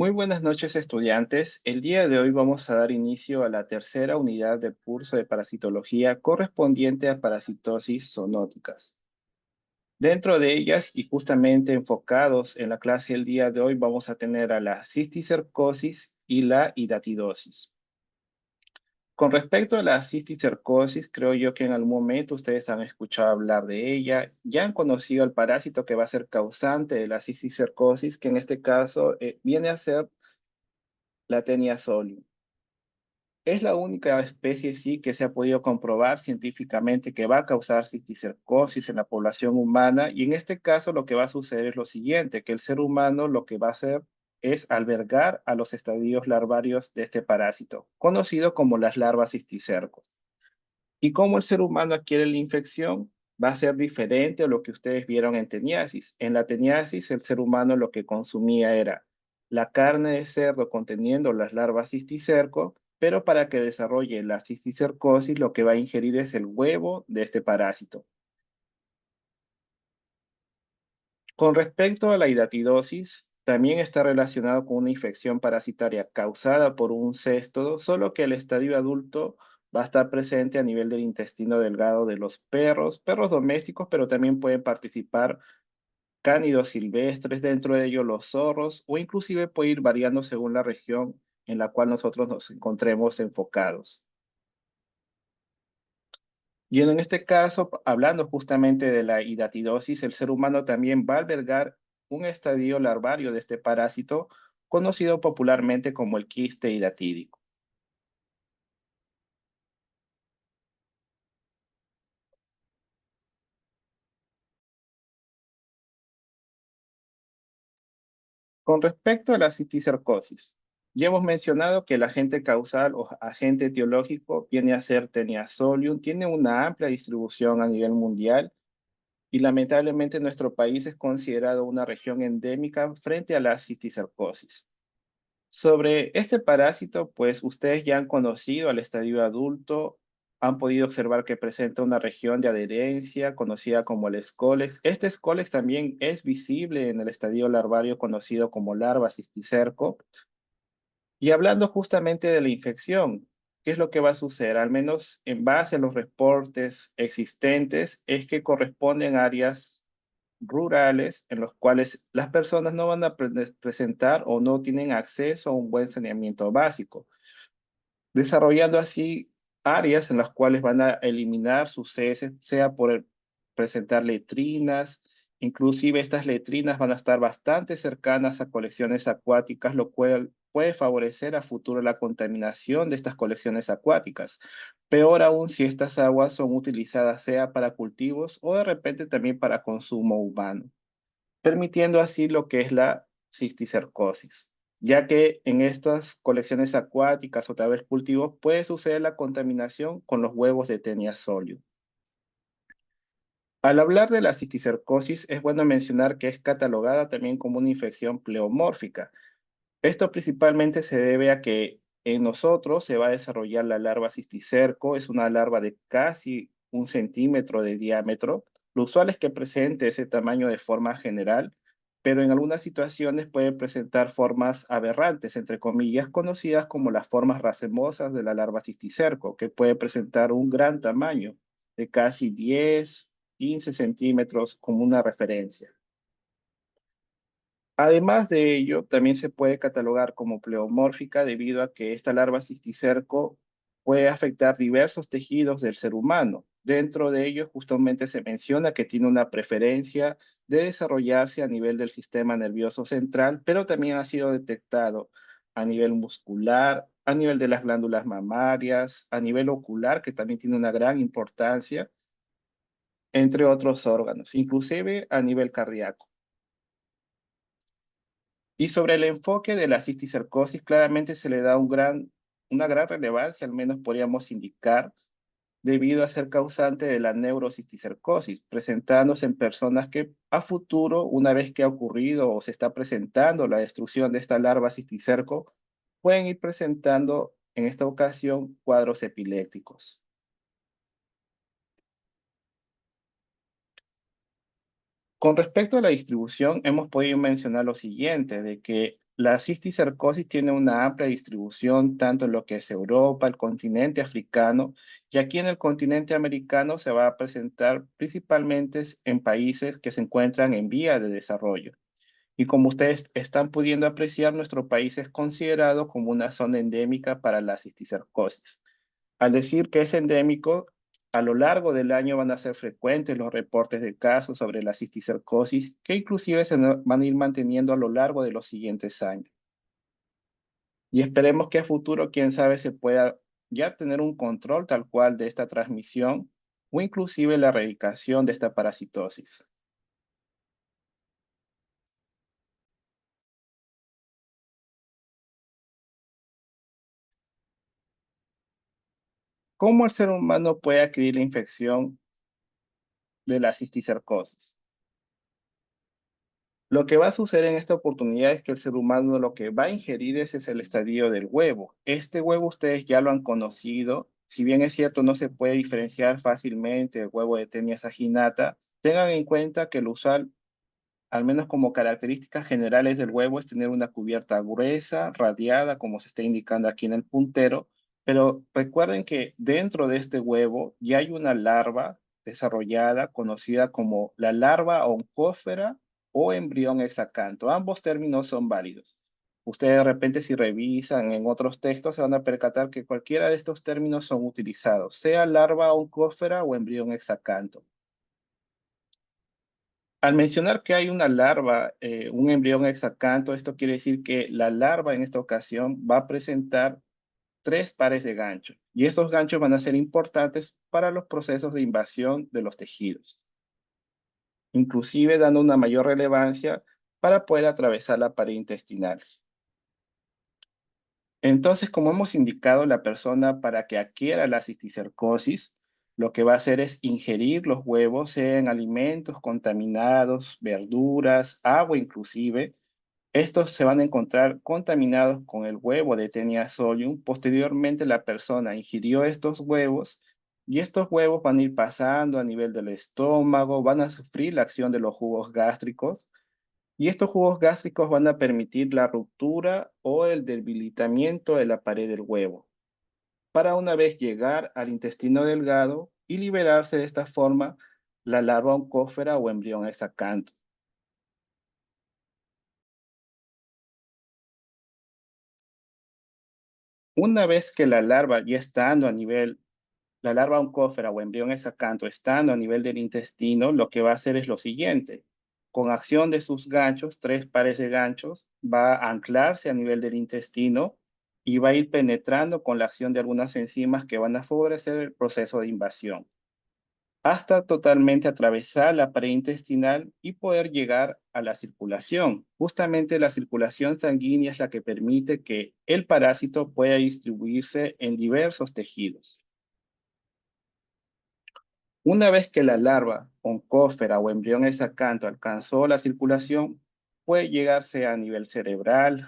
Muy buenas noches, estudiantes. El día de hoy vamos a dar inicio a la tercera unidad del curso de parasitología correspondiente a parasitosis zoonóticas. Dentro de ellas y justamente enfocados en la clase del día de hoy vamos a tener a la cisticercosis y la hidatidosis. Con respecto a la cisticercosis, creo yo que en algún momento ustedes han escuchado hablar de ella, ya han conocido el parásito que va a ser causante de la cisticercosis, que en este caso viene a ser la Taenia solium. Es la única especie, sí, que se ha podido comprobar científicamente que va a causar cisticercosis en la población humana, y en este caso lo que va a suceder es lo siguiente, que el ser humano lo que va a hacer es albergar a los estadios larvarios de este parásito, conocido como las larvas cisticercos. Y cómo el ser humano adquiere la infección va a ser diferente a lo que ustedes vieron en teniasis. En la teniasis, el ser humano lo que consumía era la carne de cerdo conteniendo las larvas cisticerco, pero para que desarrolle la cisticercosis, lo que va a ingerir es el huevo de este parásito. Con respecto a la hidatidosis, también está relacionado con una infección parasitaria causada por un céstodo, solo que el estadio adulto va a estar presente a nivel del intestino delgado de los perros, perros domésticos, pero también pueden participar cánidos silvestres, dentro de ellos los zorros, o inclusive puede ir variando según la región en la cual nosotros nos encontremos enfocados. Y en este caso, hablando justamente de la hidatidosis, el ser humano también va a albergar un estadio larvario de este parásito, conocido popularmente como el quiste hidatídico. Con respecto a la cisticercosis, ya hemos mencionado que el agente causal o agente etiológico viene a ser Taenia solium, tiene una amplia distribución a nivel mundial y lamentablemente nuestro país es considerado una región endémica frente a la cisticercosis. Sobre este parásito, pues ustedes ya han conocido al estadio adulto, han podido observar que presenta una región de adherencia conocida como el escólex. Este escólex también es visible en el estadio larvario conocido como larva cisticerco. Y hablando justamente de la infección, ¿qué es lo que va a suceder? Al menos en base a los reportes existentes, es que corresponden a áreas rurales en los cuales las personas no van a presentar o no tienen acceso a un buen saneamiento básico, desarrollando así áreas en las cuales van a eliminar sus heces, sea por presentar letrinas, inclusive estas letrinas van a estar bastante cercanas a colecciones acuáticas, lo cual puede favorecer a futuro la contaminación de estas colecciones acuáticas. Peor aún si estas aguas son utilizadas sea para cultivos o de repente también para consumo humano, permitiendo así lo que es la cisticercosis, ya que en estas colecciones acuáticas o tal vez cultivos puede suceder la contaminación con los huevos de Taenia solium. Al hablar de la cisticercosis, es bueno mencionar que es catalogada también como una infección pleomórfica. Esto principalmente se debe a que en nosotros se va a desarrollar la larva cisticerco, es una larva de casi 1 centímetro de diámetro. Lo usual es que presente ese tamaño de forma general, pero en algunas situaciones puede presentar formas aberrantes, entre comillas, conocidas como las formas racemosas de la larva cisticerco, que puede presentar un gran tamaño de casi 10, 15 centímetros como una referencia. Además de ello, también se puede catalogar como pleomórfica debido a que esta larva cisticerco puede afectar diversos tejidos del ser humano. Dentro de ello, justamente se menciona que tiene una preferencia de desarrollarse a nivel del sistema nervioso central, pero también ha sido detectado a nivel muscular, a nivel de las glándulas mamarias, a nivel ocular, que también tiene una gran importancia, entre otros órganos, inclusive a nivel cardíaco. Y sobre el enfoque de la cisticercosis, claramente se le da una gran relevancia, al menos podríamos indicar, debido a ser causante de la neurocisticercosis, presentándose en personas que a futuro, una vez que ha ocurrido o se está presentando la destrucción de esta larva cisticerco, pueden ir presentando en esta ocasión cuadros epilépticos. Con respecto a la distribución, hemos podido mencionar lo siguiente, de que La cisticercosis tiene una amplia distribución tanto en lo que es Europa, el continente africano, y aquí en el continente americano se va a presentar principalmente en países que se encuentran en vía de desarrollo. Y como ustedes están pudiendo apreciar, nuestro país es considerado como una zona endémica para la cisticercosis. Al decir que es endémico, a lo largo del año van a ser frecuentes los reportes de casos sobre la cisticercosis, que inclusive van a ir manteniendo a lo largo de los siguientes años. Y esperemos que a futuro, quién sabe, se pueda ya tener un control tal cual de esta transmisión o inclusive la erradicación de esta parasitosis. ¿Cómo el ser humano puede adquirir la infección de la cisticercosis? Lo que va a suceder en esta oportunidad es que el ser humano lo que va a ingerir es el estadio del huevo. Este huevo ustedes ya lo han conocido. Si bien es cierto, no se puede diferenciar fácilmente el huevo de Tenia saginata, tengan en cuenta que el usual, al menos como características generales del huevo, es tener una cubierta gruesa, radiada, como se está indicando aquí en el puntero, pero recuerden que dentro de este huevo ya hay una larva desarrollada conocida como la larva oncófera o embrión hexacanto. Ambos términos son válidos. Ustedes de repente si revisan en otros textos se van a percatar que cualquiera de estos términos son utilizados, sea larva oncófera o embrión hexacanto. Al mencionar que hay una larva, un embrión hexacanto, esto quiere decir que la larva en esta ocasión va a presentar tres pares de ganchos y estos ganchos van a ser importantes para los procesos de invasión de los tejidos, inclusive dando una mayor relevancia para poder atravesar la pared intestinal. Entonces, como hemos indicado, la persona para que adquiera la cisticercosis, lo que va a hacer es ingerir los huevos, sean alimentos contaminados, verduras, agua inclusive. Estos se van a encontrar contaminados con el huevo de Taenia solium. Posteriormente, la persona ingirió estos huevos y estos huevos van a ir pasando a nivel del estómago, van a sufrir la acción de los jugos gástricos y estos jugos gástricos van a permitir la ruptura o el debilitamiento de la pared del huevo, para una vez llegar al intestino delgado y liberarse de esta forma la larva oncófera o embrión exacanto. Una vez que la larva ya estando a nivel, la larva oncófera o embrión exacanto estando a nivel del intestino, lo que va a hacer es lo siguiente. Con acción de sus ganchos, tres pares de ganchos, va a anclarse a nivel del intestino y va a ir penetrando con la acción de algunas enzimas que van a favorecer el proceso de invasión, hasta totalmente atravesar la pared intestinal y poder llegar a la circulación. Justamente la circulación sanguínea es la que permite que el parásito pueda distribuirse en diversos tejidos. Una vez que la larva, oncófera o embrión exacanto alcanzó la circulación, puede llegarse a nivel cerebral,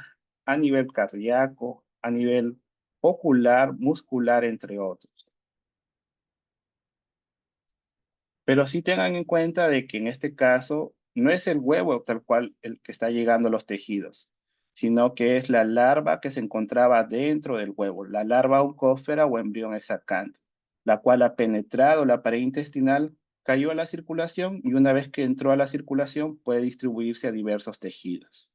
a nivel cardíaco, a nivel ocular, muscular, entre otros. Pero sí tengan en cuenta de que en este caso no es el huevo tal cual el que está llegando a los tejidos, sino que es la larva que se encontraba dentro del huevo, la larva oncófera o embrión exacante, la cual ha penetrado la pared intestinal, cayó a la circulación y una vez que entró a la circulación puede distribuirse a diversos tejidos.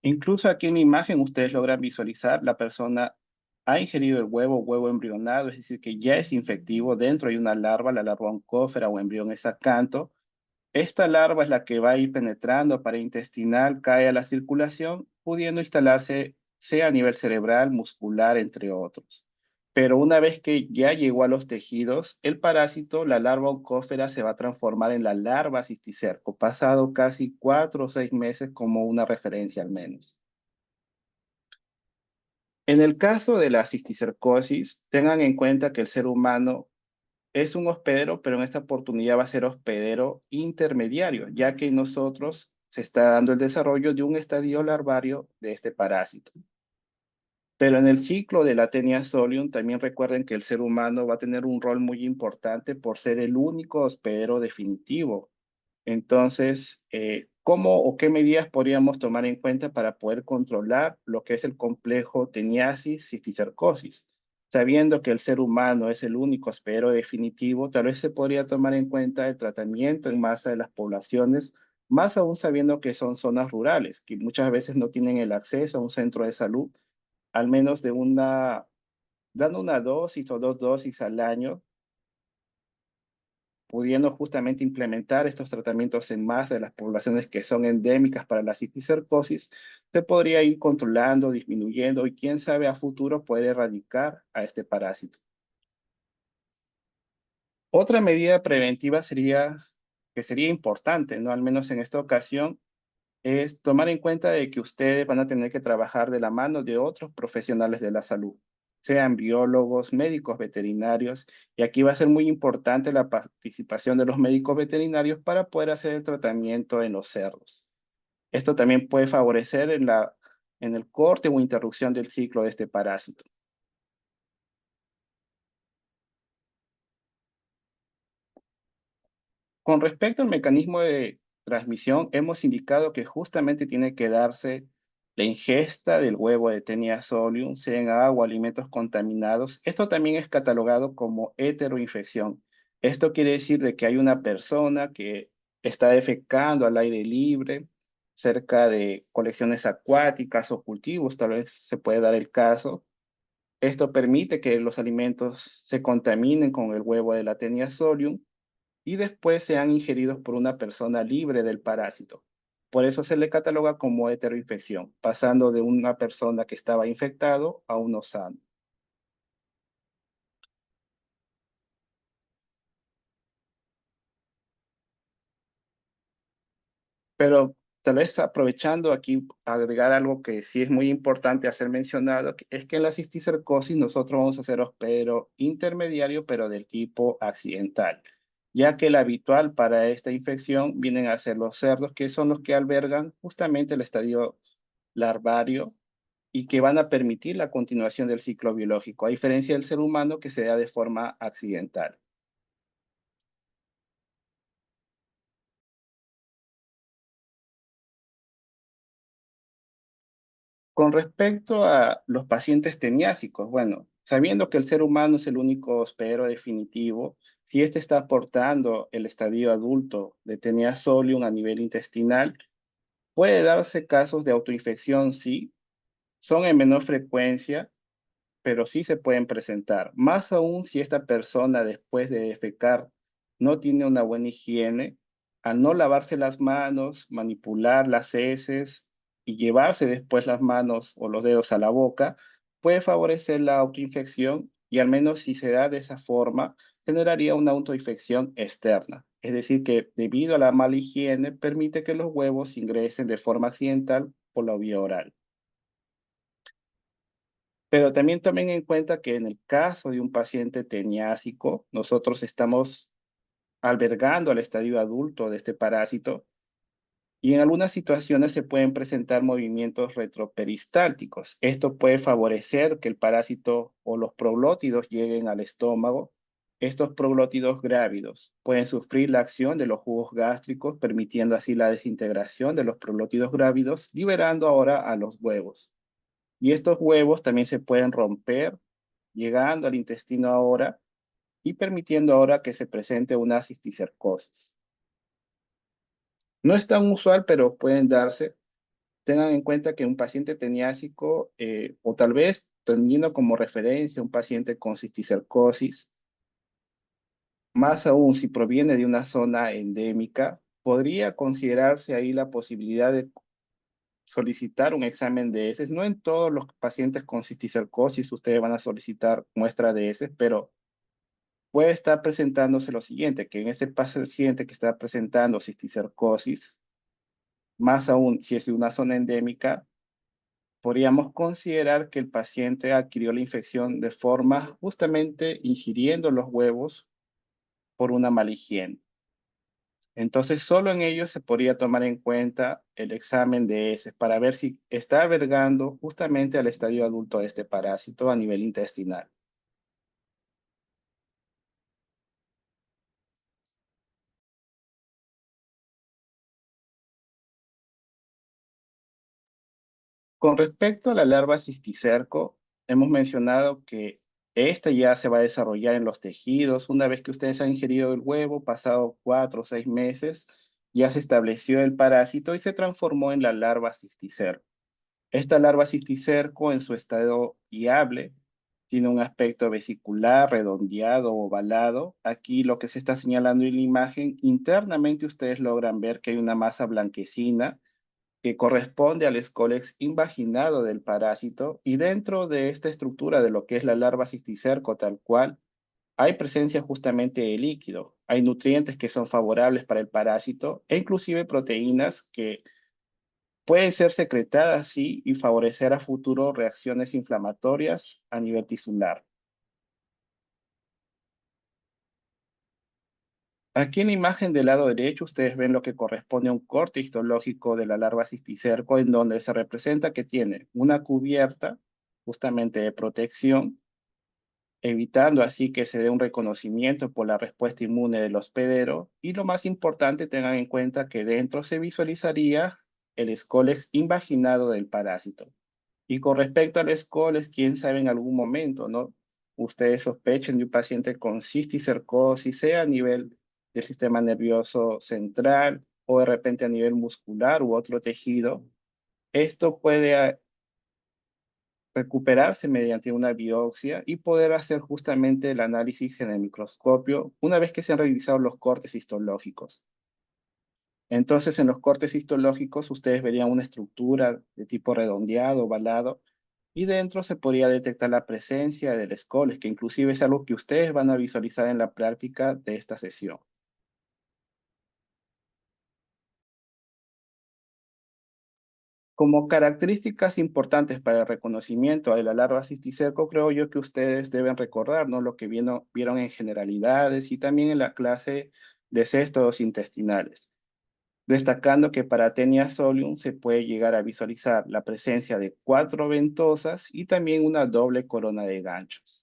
Incluso aquí en la imagen ustedes logran visualizar la persona ha ingerido el huevo, huevo embrionado, es decir, que ya es infectivo. Dentro hay una larva, la larva oncófera o embrión exacanto. Esta larva es la que va a ir penetrando para intestinal, cae a la circulación, pudiendo instalarse sea a nivel cerebral, muscular, entre otros. Pero una vez que ya llegó a los tejidos, el parásito, la larva oncófera, se va a transformar en la larva cisticerco, pasado casi 4 o 6 meses como una referencia al menos. En el caso de la cisticercosis, tengan en cuenta que el ser humano es un hospedero, pero en esta oportunidad va a ser hospedero intermediario, ya que en nosotros se está dando el desarrollo de un estadio larvario de este parásito. Pero en el ciclo de la Taenia solium, también recuerden que el ser humano va a tener un rol muy importante por ser el único hospedero definitivo. Entonces, ¿cómo o qué medidas podríamos tomar en cuenta para poder controlar lo que es el complejo teniasis cisticercosis? Sabiendo que el ser humano es el único hospedero definitivo, tal vez se podría tomar en cuenta el tratamiento en masa de las poblaciones, más aún sabiendo que son zonas rurales, que muchas veces no tienen el acceso a un centro de salud, al menos dando una dosis o dos dosis al año, pudiendo justamente implementar estos tratamientos en masa de las poblaciones que son endémicas para la cisticercosis, se podría ir controlando, disminuyendo y quién sabe a futuro poder erradicar a este parásito. Otra medida preventiva que sería importante, ¿no? Al menos en esta ocasión, es tomar en cuenta de que ustedes van a tener que trabajar de la mano de otros profesionales de la salud, sean biólogos, médicos veterinarios, y aquí va a ser muy importante la participación de los médicos veterinarios para poder hacer el tratamiento en los cerdos. Esto también puede favorecer en el corte o interrupción del ciclo de este parásito. Con respecto al mecanismo de transmisión, hemos indicado que justamente tiene que darse la ingesta del huevo de Taenia solium, sea en agua o alimentos contaminados. Esto también es catalogado como heteroinfección. Esto quiere decir de que hay una persona que está defecando al aire libre, cerca de colecciones acuáticas o cultivos, tal vez se puede dar el caso. Esto permite que los alimentos se contaminen con el huevo de la Taenia solium y después sean ingeridos por una persona libre del parásito. Por eso se le cataloga como heteroinfección, pasando de una persona que estaba infectado a uno sano. Pero tal vez aprovechando aquí, agregar algo que sí es muy importante hacer mencionado, es que en la cisticercosis nosotros vamos a hacer hospedero intermediario, pero del tipo accidental, ya que el habitual para esta infección vienen a ser los cerdos, que son los que albergan justamente el estadio larvario y que van a permitir la continuación del ciclo biológico, a diferencia del ser humano que se da de forma accidental. Con respecto a los pacientes teniásicos, bueno, sabiendo que el ser humano es el único hospedero definitivo, si éste está aportando el estadio adulto de Taenia solium a nivel intestinal, puede darse casos de autoinfección, sí, son en menor frecuencia, pero sí se pueden presentar. Más aún si esta persona después de defecar no tiene una buena higiene, al no lavarse las manos, manipular las heces y llevarse después las manos o los dedos a la boca, puede favorecer la autoinfección y al menos si se da de esa forma, generaría una autoinfección externa. Es decir, que debido a la mala higiene, permite que los huevos ingresen de forma accidental por la vía oral. Pero también tomen en cuenta que en el caso de un paciente teniásico, nosotros estamos albergando al estadio adulto de este parásito y en algunas situaciones se pueden presentar movimientos retroperistálticos. Esto puede favorecer que el parásito o los proglótidos lleguen al estómago. Estos proglótidos grávidos pueden sufrir la acción de los jugos gástricos, permitiendo así la desintegración de los proglótidos grávidos, liberando ahora a los huevos. Y estos huevos también se pueden romper llegando al intestino ahora y permitiendo ahora que se presente una cisticercosis. No es tan usual, pero pueden darse. Tengan en cuenta que un paciente teniásico, o tal vez teniendo como referencia un paciente con cisticercosis, más aún si proviene de una zona endémica, podría considerarse ahí la posibilidad de solicitar un examen de heces. No en todos los pacientes con cisticercosis ustedes van a solicitar muestra de heces, pero puede estar presentándose lo siguiente, que en este paciente que está presentando cisticercosis, más aún si es de una zona endémica, podríamos considerar que el paciente adquirió la infección de forma justamente ingiriendo los huevos por una mala higiene. Entonces, solo en ello se podría tomar en cuenta el examen de heces para ver si está albergando justamente al estadio adulto de este parásito a nivel intestinal. Con respecto a la larva cisticerco, hemos mencionado que esta ya se va a desarrollar en los tejidos. Una vez que ustedes han ingerido el huevo, pasado 4 o 6 meses, ya se estableció el parásito y se transformó en la larva cisticerco. Esta larva cisticerco, en su estado viable, tiene un aspecto vesicular, redondeado, ovalado. Aquí lo que se está señalando en la imagen, internamente ustedes logran ver que hay una masa blanquecina que corresponde al escólex invaginado del parásito, y dentro de esta estructura de lo que es la larva cisticerco tal cual, hay presencia justamente de líquido. Hay nutrientes que son favorables para el parásito e inclusive proteínas que pueden ser secretadas, sí, y favorecer a futuro reacciones inflamatorias a nivel tisular. Aquí en la imagen del lado derecho ustedes ven lo que corresponde a un corte histológico de la larva cisticerco, en donde se representa que tiene una cubierta justamente de protección, evitando así que se dé un reconocimiento por la respuesta inmune del hospedero. Y lo más importante, tengan en cuenta que dentro se visualizaría el escólex invaginado del parásito. Y con respecto al escoles, quién sabe en algún momento, ¿no? Ustedes sospechen de un paciente con cisticercosis, sea a nivel del sistema nervioso central o de repente a nivel muscular u otro tejido. Esto puede recuperarse mediante una biopsia y poder hacer justamente el análisis en el microscopio una vez que se han realizado los cortes histológicos. Entonces, en los cortes histológicos, ustedes verían una estructura de tipo redondeado, ovalado, y dentro se podría detectar la presencia del escoles, que inclusive es algo que ustedes van a visualizar en la práctica de esta sesión. Como características importantes para el reconocimiento de la larva cisticerco, creo yo que ustedes deben recordar, ¿no? Lo que vieron en generalidades y también en la clase de cestos intestinales, destacando que para Taenia solium se puede llegar a visualizar la presencia de 4 ventosas y también una doble corona de ganchos.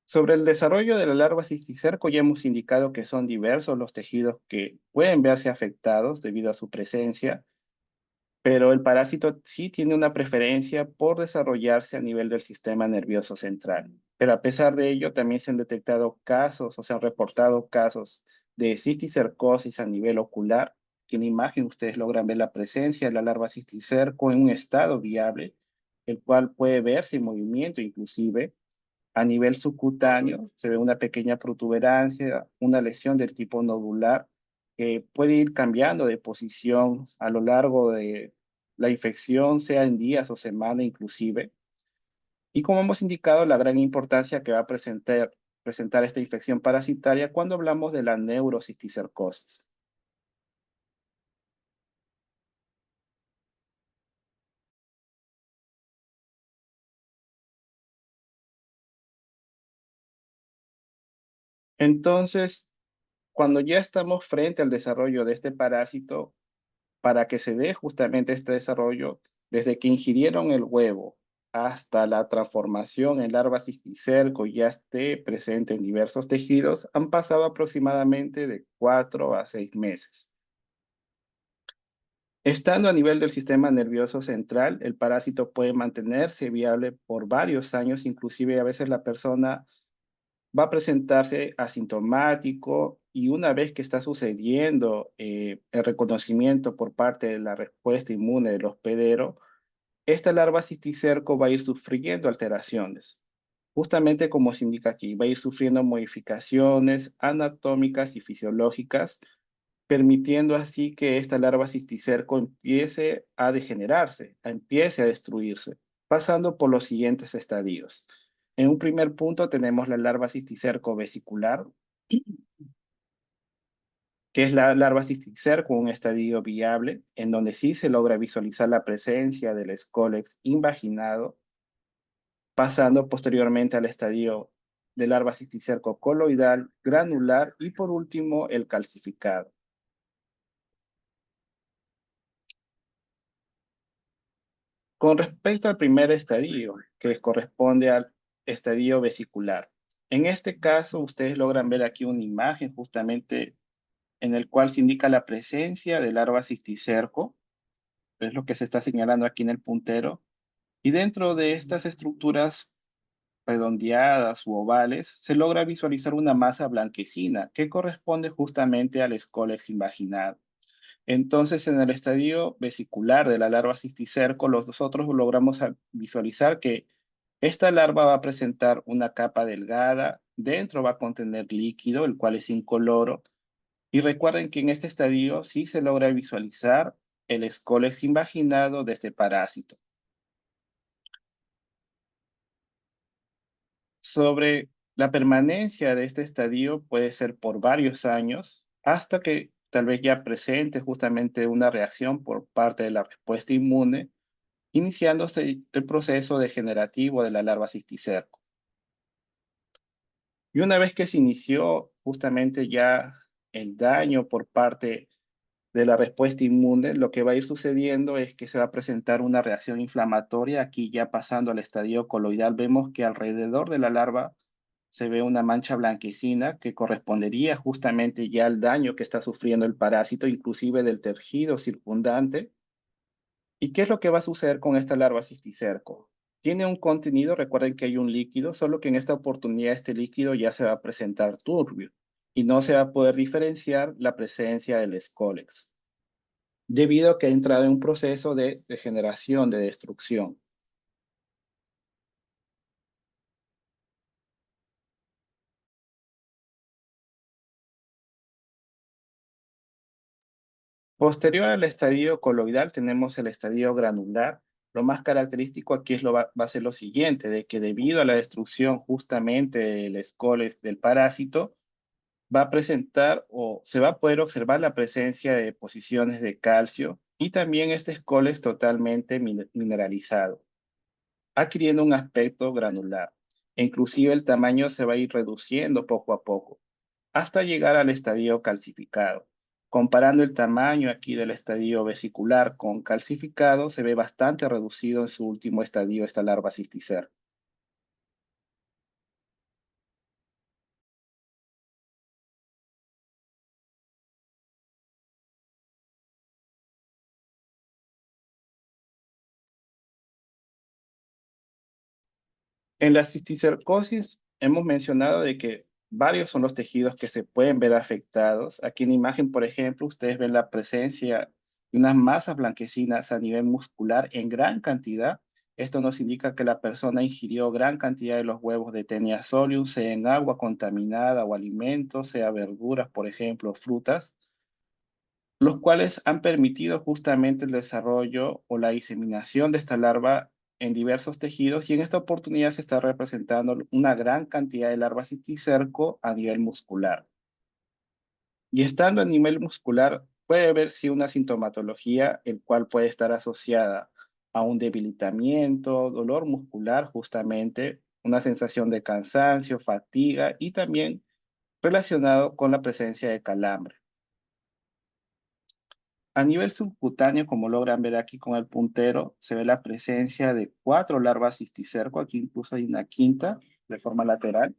Sobre el desarrollo de la larva cisticerco, ya hemos indicado que son diversos los tejidos que pueden verse afectados debido a su presencia, pero el parásito sí tiene una preferencia por desarrollarse a nivel del sistema nervioso central. Pero a pesar de ello, también se han detectado casos, o se han reportado casos de cisticercosis a nivel ocular, que en la imagen ustedes logran ver la presencia de la larva cisticerco en un estado viable, el cual puede verse en movimiento inclusive. A nivel subcutáneo se ve una pequeña protuberancia, una lesión del tipo nodular que puede ir cambiando de posición a lo largo de la infección, sea en días o semanas inclusive. Y como hemos indicado, la gran importancia que va a presentar esta infección parasitaria cuando hablamos de la neurocisticercosis. Entonces, cuando ya estamos frente al desarrollo de este parásito, para que se dé justamente este desarrollo, desde que ingirieron el huevo hasta la transformación en larva cisticerco y ya esté presente en diversos tejidos, han pasado aproximadamente de 4 a 6 meses. Estando a nivel del sistema nervioso central, el parásito puede mantenerse viable por varios años, inclusive a veces la persona va a presentarse asintomático, y una vez que está sucediendo el reconocimiento por parte de la respuesta inmune del hospedero, esta larva cisticerco va a ir sufriendo alteraciones. Justamente como se indica aquí, va a ir sufriendo modificaciones anatómicas y fisiológicas, permitiendo así que esta larva cisticerco empiece a degenerarse, empiece a destruirse, pasando por los siguientes estadios. En un primer punto tenemos la larva cisticerco vesicular, que es la larva cisticerco, un estadio viable, en donde sí se logra visualizar la presencia del escólex invaginado, pasando posteriormente al estadio de larva cisticerco coloidal, granular y por último el calcificado. Con respecto al primer estadio, que corresponde al estadio vesicular, en este caso ustedes logran ver aquí una imagen justamente en el cual se indica la presencia de larva cisticerco, es lo que se está señalando aquí en el puntero, y dentro de estas estructuras redondeadas u ovales, se logra visualizar una masa blanquecina que corresponde justamente al escólex invaginal. Entonces, en el estadio vesicular de la larva cisticerco, nosotros logramos visualizar que esta larva va a presentar una capa delgada, dentro va a contener líquido, el cual es incoloro, y recuerden que en este estadio sí se logra visualizar el escólex invaginado de este parásito. Sobre la permanencia de este estadio puede ser por varios años, hasta que tal vez ya presente justamente una reacción por parte de la respuesta inmune, iniciándose el proceso degenerativo de la larva cisticerco. Y una vez que se inició justamente ya el daño por parte de la respuesta inmune, lo que va a ir sucediendo es que se va a presentar una reacción inflamatoria. Aquí ya pasando al estadio coloidal, vemos que alrededor de la larva se ve una mancha blanquecina que correspondería justamente ya al daño que está sufriendo el parásito, inclusive del tejido circundante. ¿Y qué es lo que va a suceder con esta larva cisticerco? Tiene un contenido, recuerden que hay un líquido, solo que en esta oportunidad este líquido ya se va a presentar turbio y no se va a poder diferenciar la presencia del escólex, debido a que ha entrado en un proceso de degeneración, de destrucción. Posterior al estadio coloidal tenemos el estadio granular. Lo más característico aquí va a ser lo siguiente, de que debido a la destrucción justamente del escoles del parásito, va a presentar o se va a poder observar la presencia de deposiciones de calcio y también este escoles totalmente mineralizado, adquiriendo un aspecto granular. E inclusive el tamaño se va a ir reduciendo poco a poco, hasta llegar al estadio calcificado. Comparando el tamaño aquí del estadio vesicular con calcificado, se ve bastante reducido en su último estadio esta larva cisticer. En la cisticercosis hemos mencionado de que varios son los tejidos que se pueden ver afectados. Aquí en la imagen, por ejemplo, ustedes ven la presencia de unas masas blanquecinas a nivel muscular en gran cantidad. Esto nos indica que la persona ingirió gran cantidad de los huevos de Taenia solium, sea en agua contaminada o alimentos, sea verduras, por ejemplo, frutas, los cuales han permitido justamente el desarrollo o la diseminación de esta larva en diversos tejidos y en esta oportunidad se está representando una gran cantidad de larvas cisticerco a nivel muscular. Y estando a nivel muscular, puede haber sí una sintomatología, el cual puede estar asociada a un debilitamiento, dolor muscular justamente, una sensación de cansancio, fatiga y también relacionado con la presencia de calambre. A nivel subcutáneo, como logran ver aquí con el puntero, se ve la presencia de 4 larvas cisticerco, aquí incluso hay una quinta de forma lateral,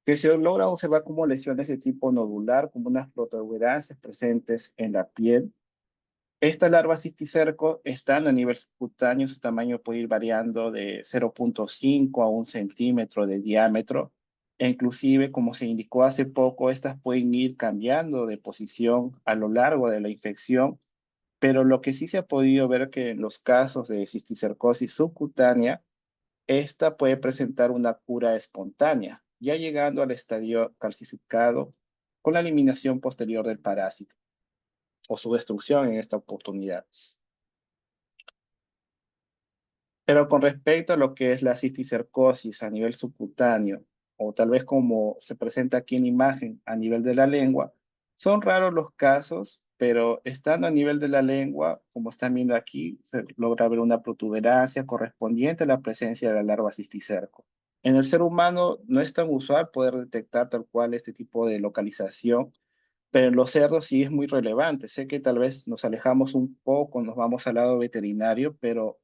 que se logra observar como lesiones de tipo nodular, como unas protuberancias presentes en la piel. Estas larvas cisticerco están a nivel subcutáneo, su tamaño puede ir variando de 0,5 a 1 centímetro de diámetro, e inclusive, como se indicó hace poco, estas pueden ir cambiando de posición a lo largo de la infección, pero lo que sí se ha podido ver que en los casos de cisticercosis subcutánea, esta puede presentar una cura espontánea, ya llegando al estadio calcificado con la eliminación posterior del parásito o su destrucción en esta oportunidad. Pero con respecto a lo que es la cisticercosis a nivel subcutáneo, o tal vez como se presenta aquí en imagen a nivel de la lengua, son raros los casos pero estando a nivel de la lengua, como están viendo aquí, se logra ver una protuberancia correspondiente a la presencia de la larva cisticerco. En el ser humano no es tan usual poder detectar tal cual este tipo de localización, pero en los cerdos sí es muy relevante. Sé que tal vez nos alejamos un poco, nos vamos al lado veterinario, pero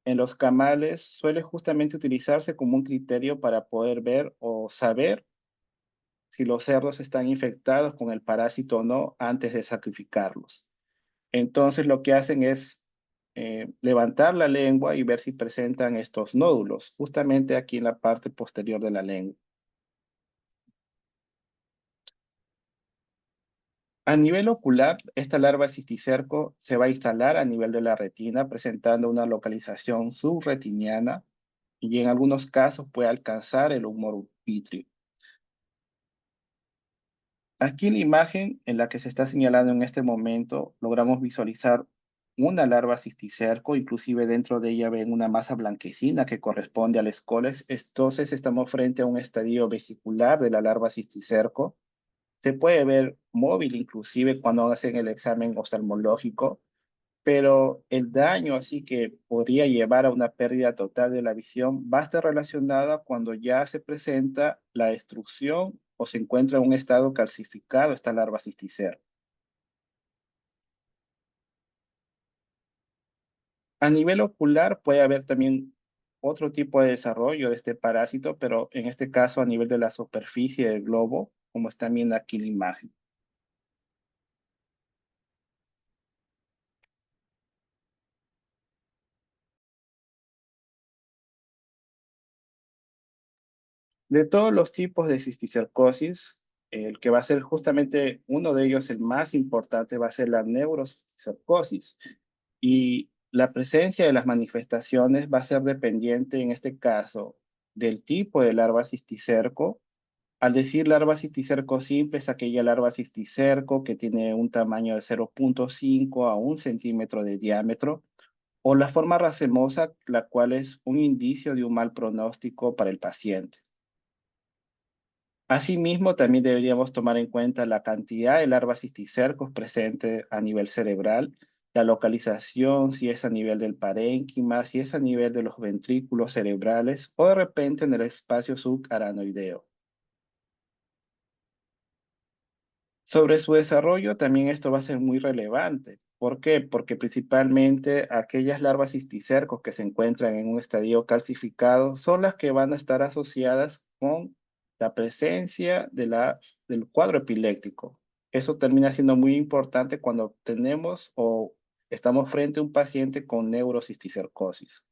en los camales suele justamente utilizarse como un criterio para poder ver o saber si los cerdos están infectados con el parásito o no antes de sacrificarlos. Entonces lo que hacen es levantar la lengua y ver si presentan estos nódulos, justamente aquí en la parte posterior de la lengua. A nivel ocular, esta larva de cisticerco se va a instalar a nivel de la retina, presentando una localización subretiniana y en algunos casos puede alcanzar el humor vítreo. Aquí en la imagen en la que se está señalando en este momento, logramos visualizar una larva cisticerco, inclusive dentro de ella ven una masa blanquecina que corresponde al escoles. Entonces estamos frente a un estadio vesicular de la larva cisticerco. Se puede ver móvil inclusive cuando hacen el examen oftalmológico, pero el daño así que podría llevar a una pérdida total de la visión va a estar relacionada cuando ya se presenta la destrucción o se encuentra en un estado calcificado esta larva cisticerca. A nivel ocular puede haber también otro tipo de desarrollo de este parásito, pero en este caso a nivel de la superficie del globo, como están viendo aquí en la imagen. De todos los tipos de cisticercosis, el que va a ser justamente uno de ellos, el más importante, va a ser la neurocisticercosis. Y la presencia de las manifestaciones va a ser dependiente, en este caso, del tipo de larva cisticerco. Al decir larva cisticerco simple, es aquella larva cisticerco que tiene un tamaño de 0,5 a 1 centímetro de diámetro, o la forma racemosa, la cual es un indicio de un mal pronóstico para el paciente. Asimismo, también deberíamos tomar en cuenta la cantidad de larvas cisticercos presentes a nivel cerebral, la localización, si es a nivel del parénquima, si es a nivel de los ventrículos cerebrales o de repente en el espacio subaranoideo. Sobre su desarrollo, también esto va a ser muy relevante. ¿Por qué? Porque principalmente aquellas larvas cisticercos que se encuentran en un estadio calcificado son las que van a estar asociadas con la presencia del cuadro epiléptico. Eso termina siendo muy importante cuando tenemos o estamos frente a un paciente con neurocisticercosis.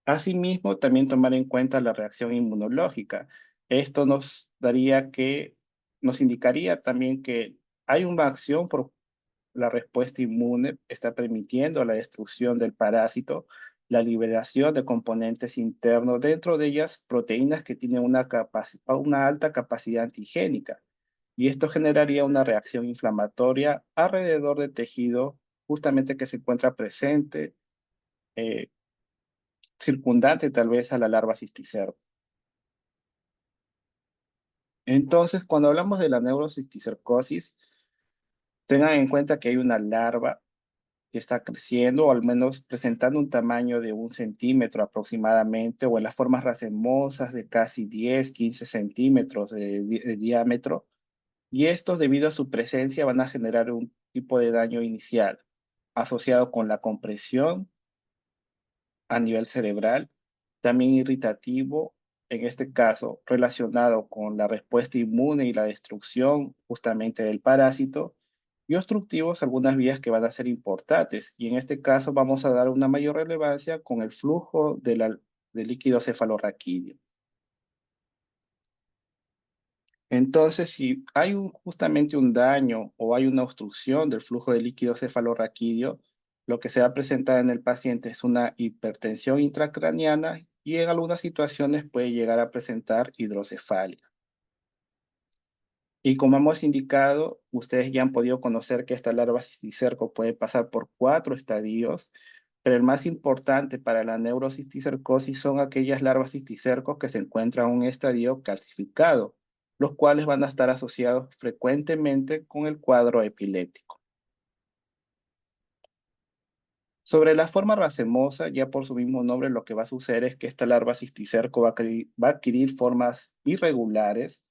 Asimismo, también tomar en cuenta la reacción inmunológica. Esto nos indicaría también que hay una acción por la respuesta inmune, está permitiendo la destrucción del parásito, la liberación de componentes internos, dentro de ellas proteínas que tienen una alta capacidad antigénica. Y esto generaría una reacción inflamatoria alrededor del tejido justamente que se encuentra presente eh, circundante tal vez a la larva cisticerco. Entonces, cuando hablamos de la neurocisticercosis, tengan en cuenta que hay una larva que está creciendo o al menos presentando un tamaño de 1 centímetro aproximadamente o en las formas racemosas de casi 10, 15 centímetros de diámetro. Y estos, debido a su presencia, van a generar un tipo de daño inicial asociado con la compresión a nivel cerebral, también irritativo, en este caso relacionado con la respuesta inmune y la destrucción justamente del parásito, y obstructivos algunas vías que van a ser importantes. Y en este caso vamos a dar una mayor relevancia con el flujo del líquido cefalorraquídeo. Entonces, si hay justamente un daño o hay una obstrucción del flujo de líquido cefalorraquídeo, lo que se va a presentar en el paciente es una hipertensión intracraniana y en algunas situaciones puede llegar a presentar hidrocefalia. Y como hemos indicado, ustedes ya han podido conocer que esta larva cisticerco puede pasar por 4 estadios, pero el más importante para la neurocisticercosis son aquellas larvas cisticercos que se encuentran en un estadio calcificado. los cuales van a estar asociados frecuentemente con el cuadro epiléptico. Sobre la forma racemosa, ya por su mismo nombre, lo que va a suceder es que esta larva cisticerco va a adquirir formas irregulares,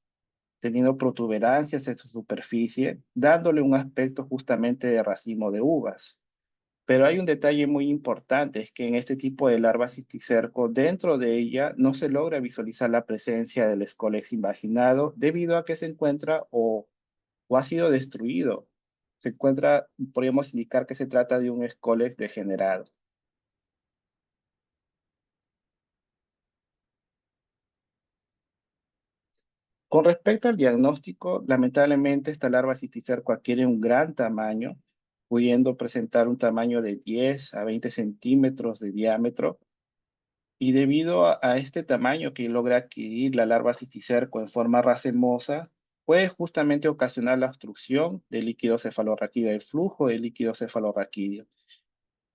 teniendo protuberancias en su superficie, dándole un aspecto justamente de racimo de uvas. Pero hay un detalle muy importante, es que en este tipo de larva cisticerco, dentro de ella no se logra visualizar la presencia del escólex invaginado debido a que se encuentra o ha sido destruido. Se encuentra, podríamos indicar que se trata de un escólex degenerado. Con respecto al diagnóstico, lamentablemente esta larva cisticerco adquiere un gran tamaño, pudiendo presentar un tamaño de 10 a 20 centímetros de diámetro, y debido a este tamaño que logra adquirir la larva cisticerco en forma racemosa, puede justamente ocasionar la obstrucción del líquido cefalorraquídeo, el flujo del líquido cefalorraquídeo.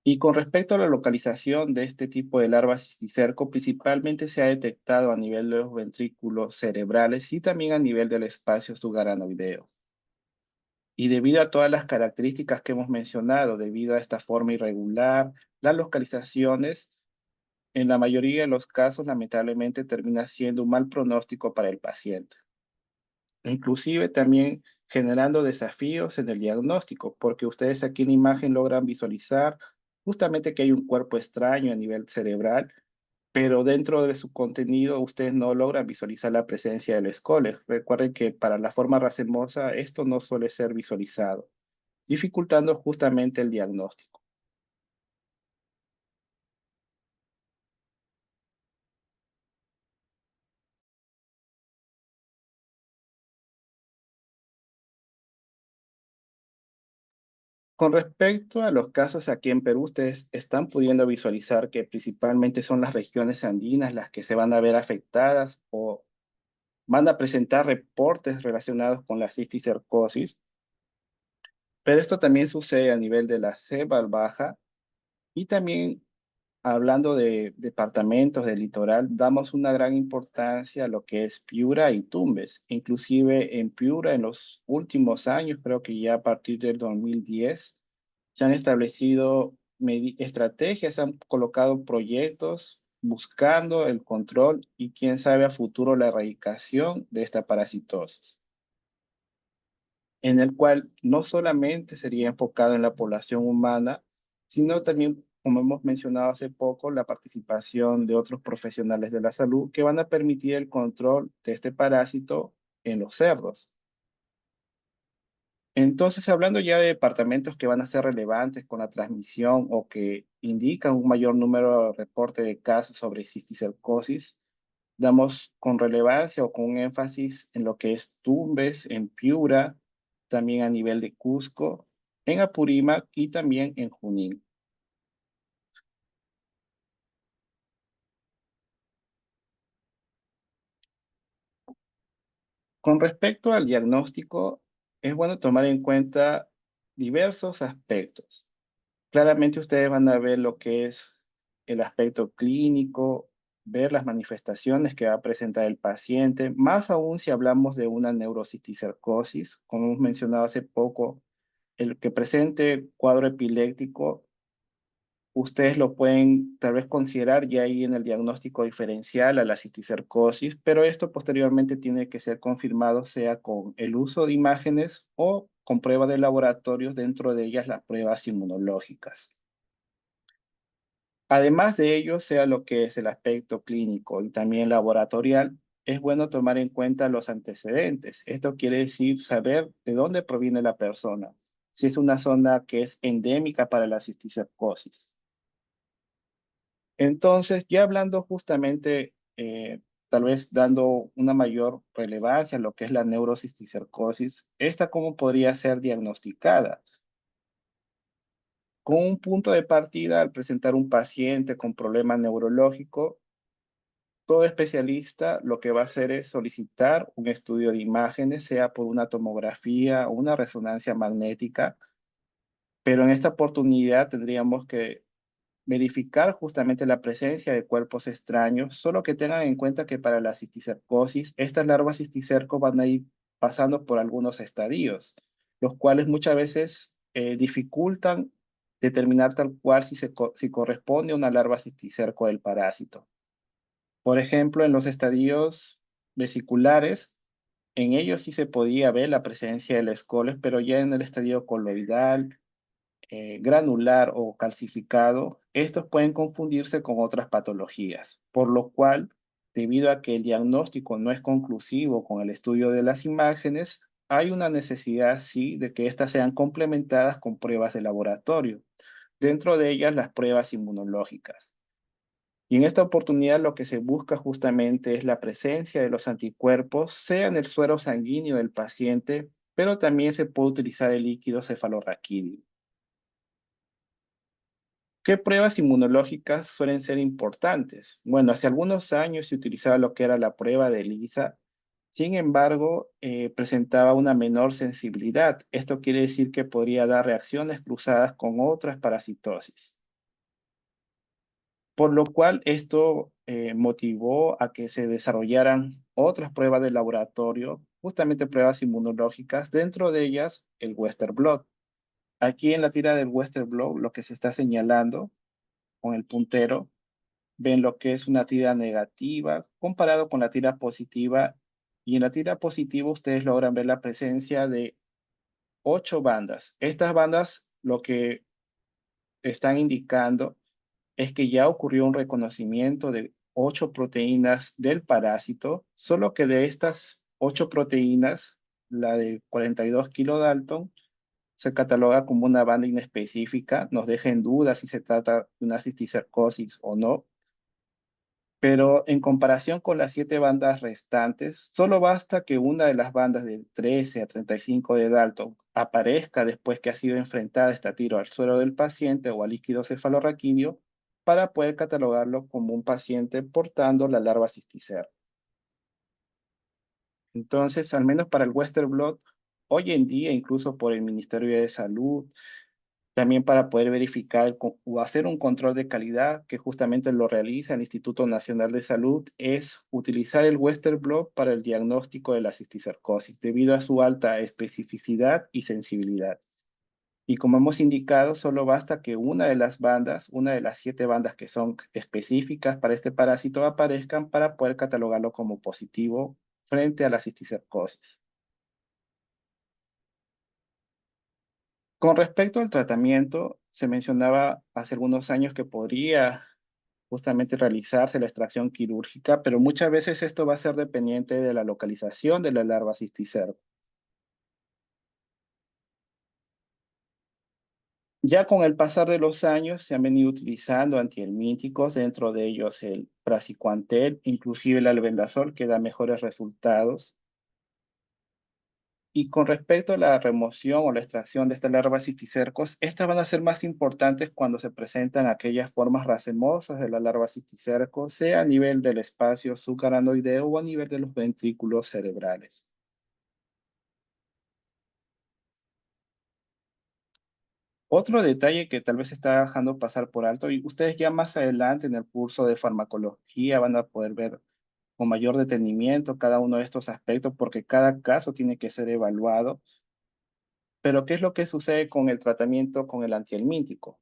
Y con respecto a la localización de este tipo de larvas cisticerco, principalmente se ha detectado a nivel de los ventrículos cerebrales y también a nivel del espacio subaranoideo. Y debido a todas las características que hemos mencionado, debido a esta forma irregular, las localizaciones, en la mayoría de los casos, lamentablemente, termina siendo un mal pronóstico para el paciente. Inclusive también generando desafíos en el diagnóstico, porque ustedes aquí en la imagen logran visualizar justamente que hay un cuerpo extraño a nivel cerebral, pero dentro de su contenido ustedes no logran visualizar la presencia del escole. Recuerden que para la forma racemosa esto no suele ser visualizado, dificultando justamente el diagnóstico. Con respecto a los casos aquí en Perú, ustedes están pudiendo visualizar que principalmente son las regiones andinas las que se van a ver afectadas o van a presentar reportes relacionados con la cisticercosis, pero esto también sucede a nivel de la cepa baja y también hablando de departamentos del litoral, damos una gran importancia a lo que es Piura y Tumbes. Inclusive en Piura en los últimos años, creo que ya a partir del 2010, se han establecido estrategias, se han colocado proyectos buscando el control y quién sabe a futuro la erradicación de esta parasitosis, en el cual no solamente sería enfocado en la población humana, sino también, como hemos mencionado hace poco, la participación de otros profesionales de la salud que van a permitir el control de este parásito en los cerdos. Entonces, hablando ya de departamentos que van a ser relevantes con la transmisión o que indican un mayor número de reporte de casos sobre cisticercosis, damos con relevancia o con un énfasis en lo que es Tumbes, en Piura, también a nivel de Cusco, en Apurímac y también en Junín. Con respecto al diagnóstico, es bueno tomar en cuenta diversos aspectos. Claramente ustedes van a ver lo que es el aspecto clínico, ver las manifestaciones que va a presentar el paciente, más aún si hablamos de una neurocisticercosis, como hemos mencionado hace poco, el que presente cuadro epiléptico, ustedes lo pueden tal vez considerar ya ahí en el diagnóstico diferencial a la cisticercosis, pero esto posteriormente tiene que ser confirmado sea con el uso de imágenes o con pruebas de laboratorios, dentro de ellas las pruebas inmunológicas. Además de ello, sea lo que es el aspecto clínico y también laboratorial, es bueno tomar en cuenta los antecedentes. Esto quiere decir saber de dónde proviene la persona, si es una zona que es endémica para la cisticercosis. Entonces, ya hablando justamente, tal vez dando una mayor relevancia a lo que es la neurocisticercosis, ¿esta cómo podría ser diagnosticada? Con un punto de partida, al presentar un paciente con problema neurológico, todo especialista lo que va a hacer es solicitar un estudio de imágenes, sea por una tomografía o una resonancia magnética, pero en esta oportunidad tendríamos que verificar justamente la presencia de cuerpos extraños, solo que tengan en cuenta que para la cisticercosis, estas larvas cisticerco van a ir pasando por algunos estadios, los cuales muchas veces dificultan determinar tal cual si corresponde a una larva cisticerco del parásito. Por ejemplo, en los estadios vesiculares, en ellos sí se podía ver la presencia del escoles, pero ya en el estadio coloidal, granular o calcificado, estos pueden confundirse con otras patologías, por lo cual, debido a que el diagnóstico no es conclusivo con el estudio de las imágenes, hay una necesidad, sí, de que éstas sean complementadas con pruebas de laboratorio, dentro de ellas las pruebas inmunológicas. Y en esta oportunidad lo que se busca justamente es la presencia de los anticuerpos, sea en el suero sanguíneo del paciente, pero también se puede utilizar el líquido cefalorraquídeo. ¿Qué pruebas inmunológicas suelen ser importantes? Bueno, hace algunos años se utilizaba lo que era la prueba de ELISA. Sin embargo, presentaba una menor sensibilidad. Esto quiere decir que podría dar reacciones cruzadas con otras parasitosis. Por lo cual esto motivó a que se desarrollaran otras pruebas de laboratorio, justamente pruebas inmunológicas, dentro de ellas el Western blot. Aquí en la tira del Western blot lo que se está señalando con el puntero, ven lo que es una tira negativa comparado con la tira positiva. Y en la tira positiva ustedes logran ver la presencia de 8 bandas. Estas bandas lo que están indicando es que ya ocurrió un reconocimiento de 8 proteínas del parásito, solo que de estas 8 proteínas, la de 42 kilodalton se cataloga como una banda inespecífica, nos deja en duda si se trata de una cisticercosis o no, pero en comparación con las 7 bandas restantes, solo basta que una de las bandas de 13 a 35 de Dalton aparezca después que ha sido enfrentada esta tiro al suero del paciente o al líquido cefalorraquídeo para poder catalogarlo como un paciente portando la larva cisticerca. Entonces, al menos para el Western blot, hoy en día, incluso por el Ministerio de Salud, también para poder verificar o hacer un control de calidad, que justamente lo realiza el Instituto Nacional de Salud, es utilizar el Western blot para el diagnóstico de la cisticercosis, debido a su alta especificidad y sensibilidad. Y como hemos indicado, solo basta que una de las bandas, una de las 7 bandas que son específicas para este parásito, aparezcan para poder catalogarlo como positivo frente a la cisticercosis. Con respecto al tratamiento, se mencionaba hace algunos años que podría justamente realizarse la extracción quirúrgica, pero muchas veces esto va a ser dependiente de la localización de la larva cisticerco. Ya con el pasar de los años se han venido utilizando antihelmínticos, dentro de ellos el praziquantel, inclusive el albendazol, que da mejores resultados. Y con respecto a la remoción o la extracción de estas larvas cisticercos, estas van a ser más importantes cuando se presentan aquellas formas racemosas de la larva cisticerco, sea a nivel del espacio subaracnoideo o a nivel de los ventrículos cerebrales. Otro detalle que tal vez se está dejando pasar por alto, y ustedes ya más adelante en el curso de farmacología van a poder ver con mayor detenimiento cada uno de estos aspectos, porque cada caso tiene que ser evaluado. Pero ¿qué es lo que sucede con el tratamiento con el antihelmíntico?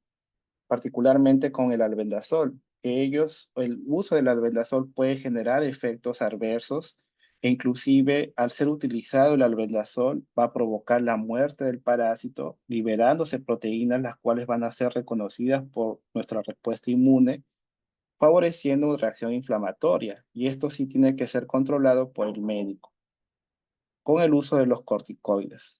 Particularmente con el albendazol, que el uso del albendazol puede generar efectos adversos e inclusive al ser utilizado el albendazol va a provocar la muerte del parásito, liberándose proteínas las cuales van a ser reconocidas por nuestra respuesta inmune, favoreciendo una reacción inflamatoria. Y esto sí tiene que ser controlado por el médico con el uso de los corticoides.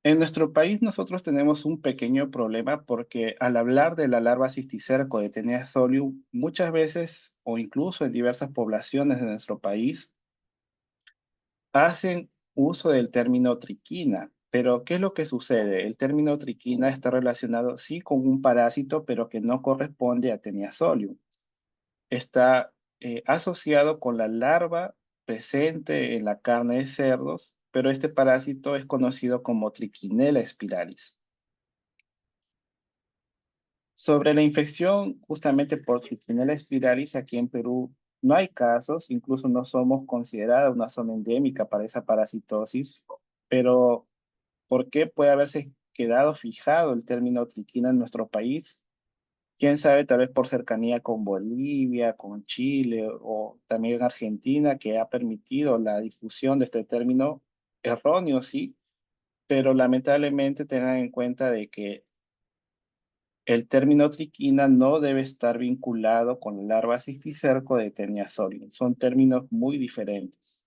En nuestro país nosotros tenemos un pequeño problema porque al hablar de la larva cisticerco de Taenia solium, muchas veces o incluso en diversas poblaciones de nuestro país hacen uso del término triquina. Pero, ¿qué es lo que sucede? El término triquina está relacionado sí con un parásito, pero que no corresponde a Taenia solium. Está asociado con la larva presente en la carne de cerdos, pero este parásito es conocido como Trichinella spiralis. Sobre la infección justamente por Trichinella spiralis, aquí en Perú no hay casos, incluso no somos considerada una zona endémica para esa parasitosis, pero ¿por qué puede haberse quedado fijado el término triquina en nuestro país? Quién sabe, tal vez por cercanía con Bolivia, con Chile o también Argentina, que ha permitido la difusión de este término erróneo, sí, pero lamentablemente tengan en cuenta de que el término triquina no debe estar vinculado con larva cisticerco de Taenia solium. Son términos muy diferentes.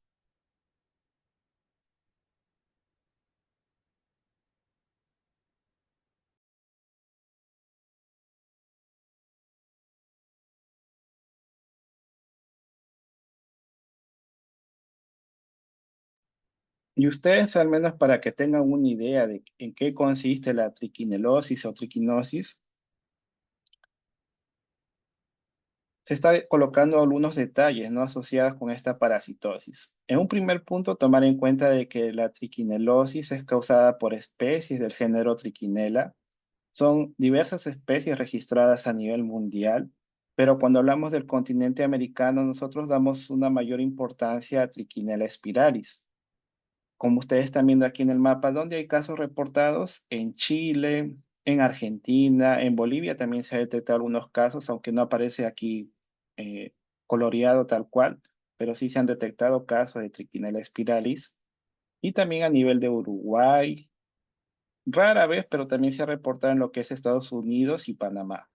Y ustedes, al menos para que tengan una idea de en qué consiste la triquinelosis o triquinosis, se está colocando algunos detalles no asociados con esta parasitosis. En un primer punto, tomar en cuenta de que la triquinelosis es causada por especies del género Trichinella. Son diversas especies registradas a nivel mundial, pero cuando hablamos del continente americano, nosotros damos una mayor importancia a Trichinella spiralis. Como ustedes están viendo aquí en el mapa, ¿dónde hay casos reportados? En Chile, en Argentina, en Bolivia también se han detectado algunos casos, aunque no aparece aquí eh, coloreado tal cual, pero sí se han detectado casos de Trichinella spiralis. Y también a nivel de Uruguay, rara vez, pero también se ha reportado en lo que es Estados Unidos y Panamá.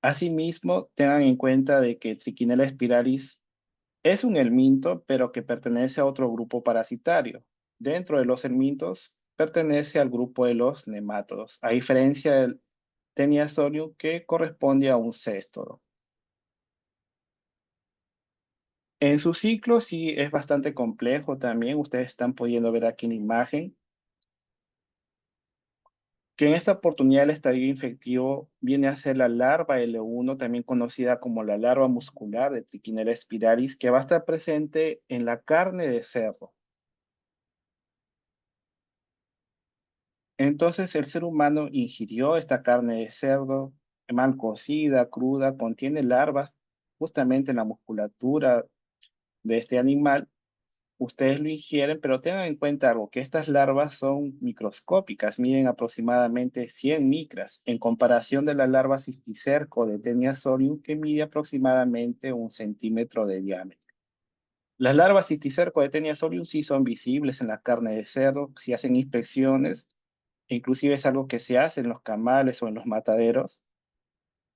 Asimismo, tengan en cuenta de que Trichinella spiralis es un helminto, pero que pertenece a otro grupo parasitario. Dentro de los helmintos, pertenece al grupo de los nemátodos, a diferencia del Teniasolium que corresponde a un céstodo. En su ciclo sí es bastante complejo también. Ustedes están pudiendo ver aquí en la imagen que en esta oportunidad el estadio infectivo viene a ser la larva L1, también conocida como la larva muscular de Trichinella spiralis, que va a estar presente en la carne de cerdo. Entonces el ser humano ingirió esta carne de cerdo mal cocida, cruda, contiene larvas justamente en la musculatura de este animal. Ustedes lo ingieren, pero tengan en cuenta algo, que estas larvas son microscópicas, miden aproximadamente 100 micras, en comparación de la larva cisticerco de Taenia solium, que mide aproximadamente 1 centímetro de diámetro. Las larvas cisticerco de Taenia solium sí son visibles en la carne de cerdo, si hacen inspecciones, e inclusive es algo que se hace en los camales o en los mataderos.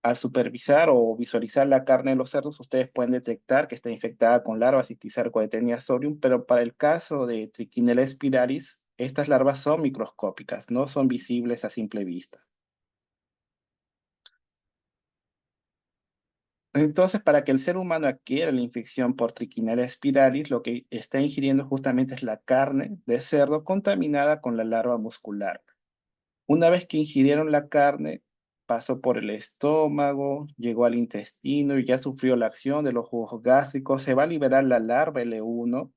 Al supervisar o visualizar la carne de los cerdos, ustedes pueden detectar que está infectada con larvas cisticerco de Taenia solium, pero para el caso de Trichinella spiralis, estas larvas son microscópicas, no son visibles a simple vista. Entonces, para que el ser humano adquiera la infección por Trichinella spiralis, lo que está ingiriendo justamente es la carne de cerdo contaminada con la larva muscular. Una vez que ingirieron la carne, pasó por el estómago, llegó al intestino y ya sufrió la acción de los jugos gástricos. Se va a liberar la larva L1.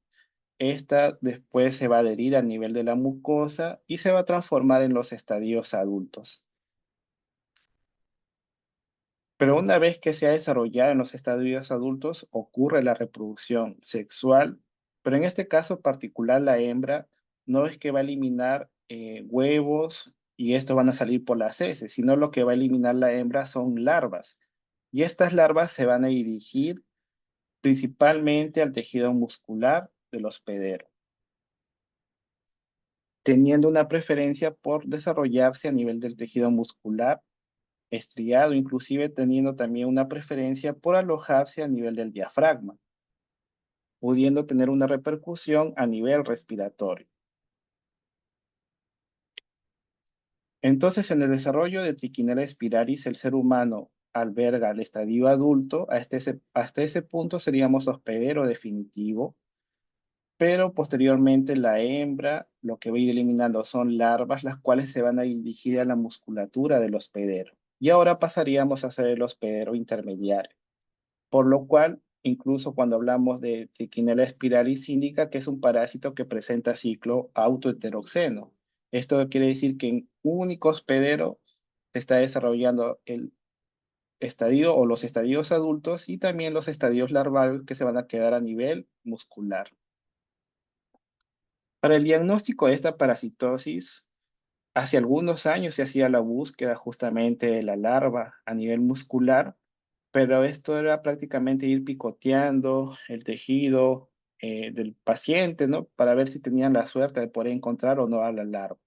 Esta después se va a adherir al nivel de la mucosa y se va a transformar en los estadios adultos. Pero una vez que se ha desarrollado en los estadios adultos, ocurre la reproducción sexual, pero en este caso particular la hembra no es que va a eliminar huevos y estos van a salir por las heces, sino lo que va a eliminar la hembra son larvas. Y estas larvas se van a dirigir principalmente al tejido muscular del hospedero, teniendo una preferencia por desarrollarse a nivel del tejido muscular estriado, inclusive teniendo también una preferencia por alojarse a nivel del diafragma, pudiendo tener una repercusión a nivel respiratorio. Entonces, en el desarrollo de Trichinella spiralis, el ser humano alberga al estadio adulto, hasta ese punto seríamos hospedero definitivo. pero posteriormente la hembra lo que va a ir eliminando son larvas, las cuales se van a dirigir a la musculatura del hospedero. Y ahora pasaríamos a ser el hospedero intermediario, por lo cual, incluso cuando hablamos de Trichinella spiralis, indica que es un parásito que presenta ciclo autoheteroxeno. Esto quiere decir que en un único hospedero se está desarrollando el estadio o los estadios adultos y también los estadios larvales que se van a quedar a nivel muscular. Para el diagnóstico de esta parasitosis, hace algunos años se hacía la búsqueda justamente de la larva a nivel muscular, pero esto era prácticamente ir picoteando el tejido del paciente, ¿no? Para ver si tenían la suerte de poder encontrar o no a la larva.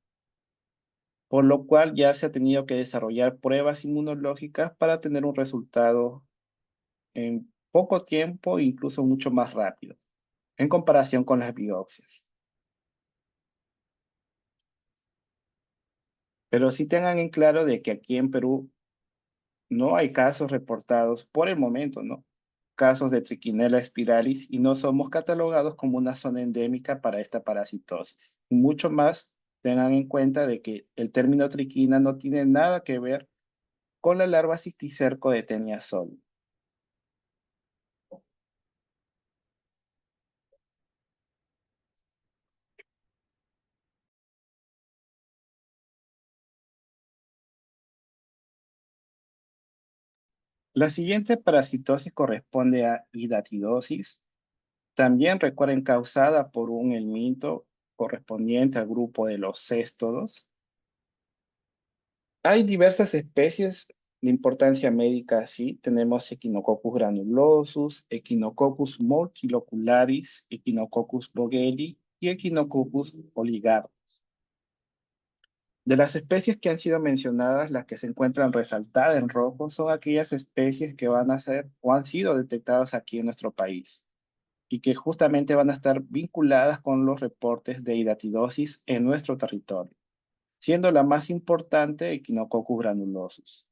Por lo cual ya se ha tenido que desarrollar pruebas inmunológicas para tener un resultado en poco tiempo, incluso mucho más rápido, en comparación con las biopsias. Pero sí tengan en claro de que aquí en Perú no hay casos reportados por el momento, ¿no? Casos de Trichinella spiralis y no somos catalogados como una zona endémica para esta parasitosis. Mucho más tengan en cuenta de que el término triquina no tiene nada que ver con la larva cisticerco de Tenia sol. La siguiente parasitosis corresponde a hidatidosis. También recuerden causada por un helminto correspondiente al grupo de los céstodos. Hay diversas especies de importancia médica, sí. Tenemos Echinococcus granulosus, Echinococcus multilocularis, Echinococcus vogeli y Echinococcus oligar. De las especies que han sido mencionadas, las que se encuentran resaltadas en rojo son aquellas especies que van a ser o han sido detectadas aquí en nuestro país y que justamente van a estar vinculadas con los reportes de hidatidosis en nuestro territorio, siendo la más importante Echinococcus granulosus.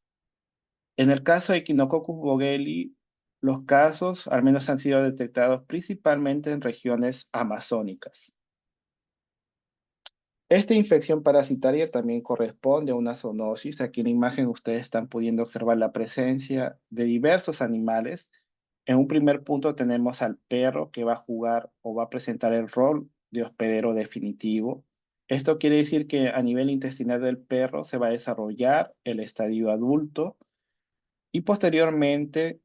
En el caso de Echinococcus vogeli, los casos al menos han sido detectados principalmente en regiones amazónicas. Esta infección parasitaria también corresponde a una zoonosis. Aquí en la imagen ustedes están pudiendo observar la presencia de diversos animales. En un primer punto tenemos al perro que va a jugar o va a presentar el rol de hospedero definitivo. Esto quiere decir que a nivel intestinal del perro se va a desarrollar el estadio adulto y posteriormente,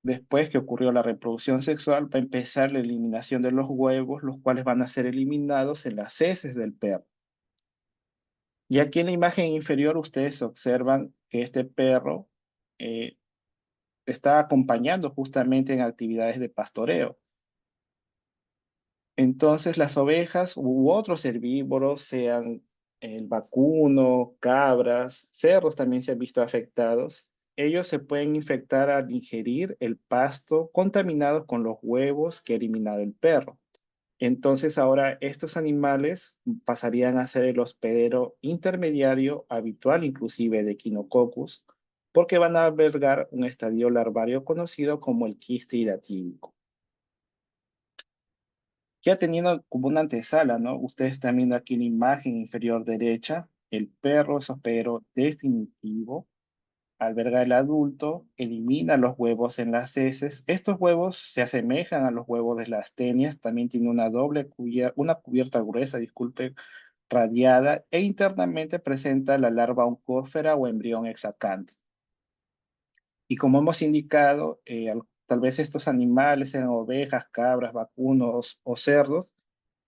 después que ocurrió la reproducción sexual, va a empezar la eliminación de los huevos, los cuales van a ser eliminados en las heces del perro. Y aquí en la imagen inferior ustedes observan que este perro eh, está acompañando justamente en actividades de pastoreo. Entonces las ovejas u otros herbívoros, sean el vacuno, cabras, cerdos también se han visto afectados. Ellos se pueden infectar al ingerir el pasto contaminado con los huevos que ha eliminado el perro. Entonces ahora estos animales pasarían a ser el hospedero intermediario habitual inclusive de Echinococcus, porque van a albergar un estadio larvario conocido como el quiste hidatídico. Ya teniendo como una antesala, ¿no? Ustedes están viendo aquí en la imagen inferior derecha, el perro es hospedero definitivo, alberga el adulto, elimina los huevos en las heces. Estos huevos se asemejan a los huevos de las tenias, también tiene una cubierta gruesa, disculpe, radiada, e internamente presenta la larva oncósfera o embrión exacante. Y como hemos indicado, tal vez estos animales, sean ovejas, cabras, vacunos o cerdos,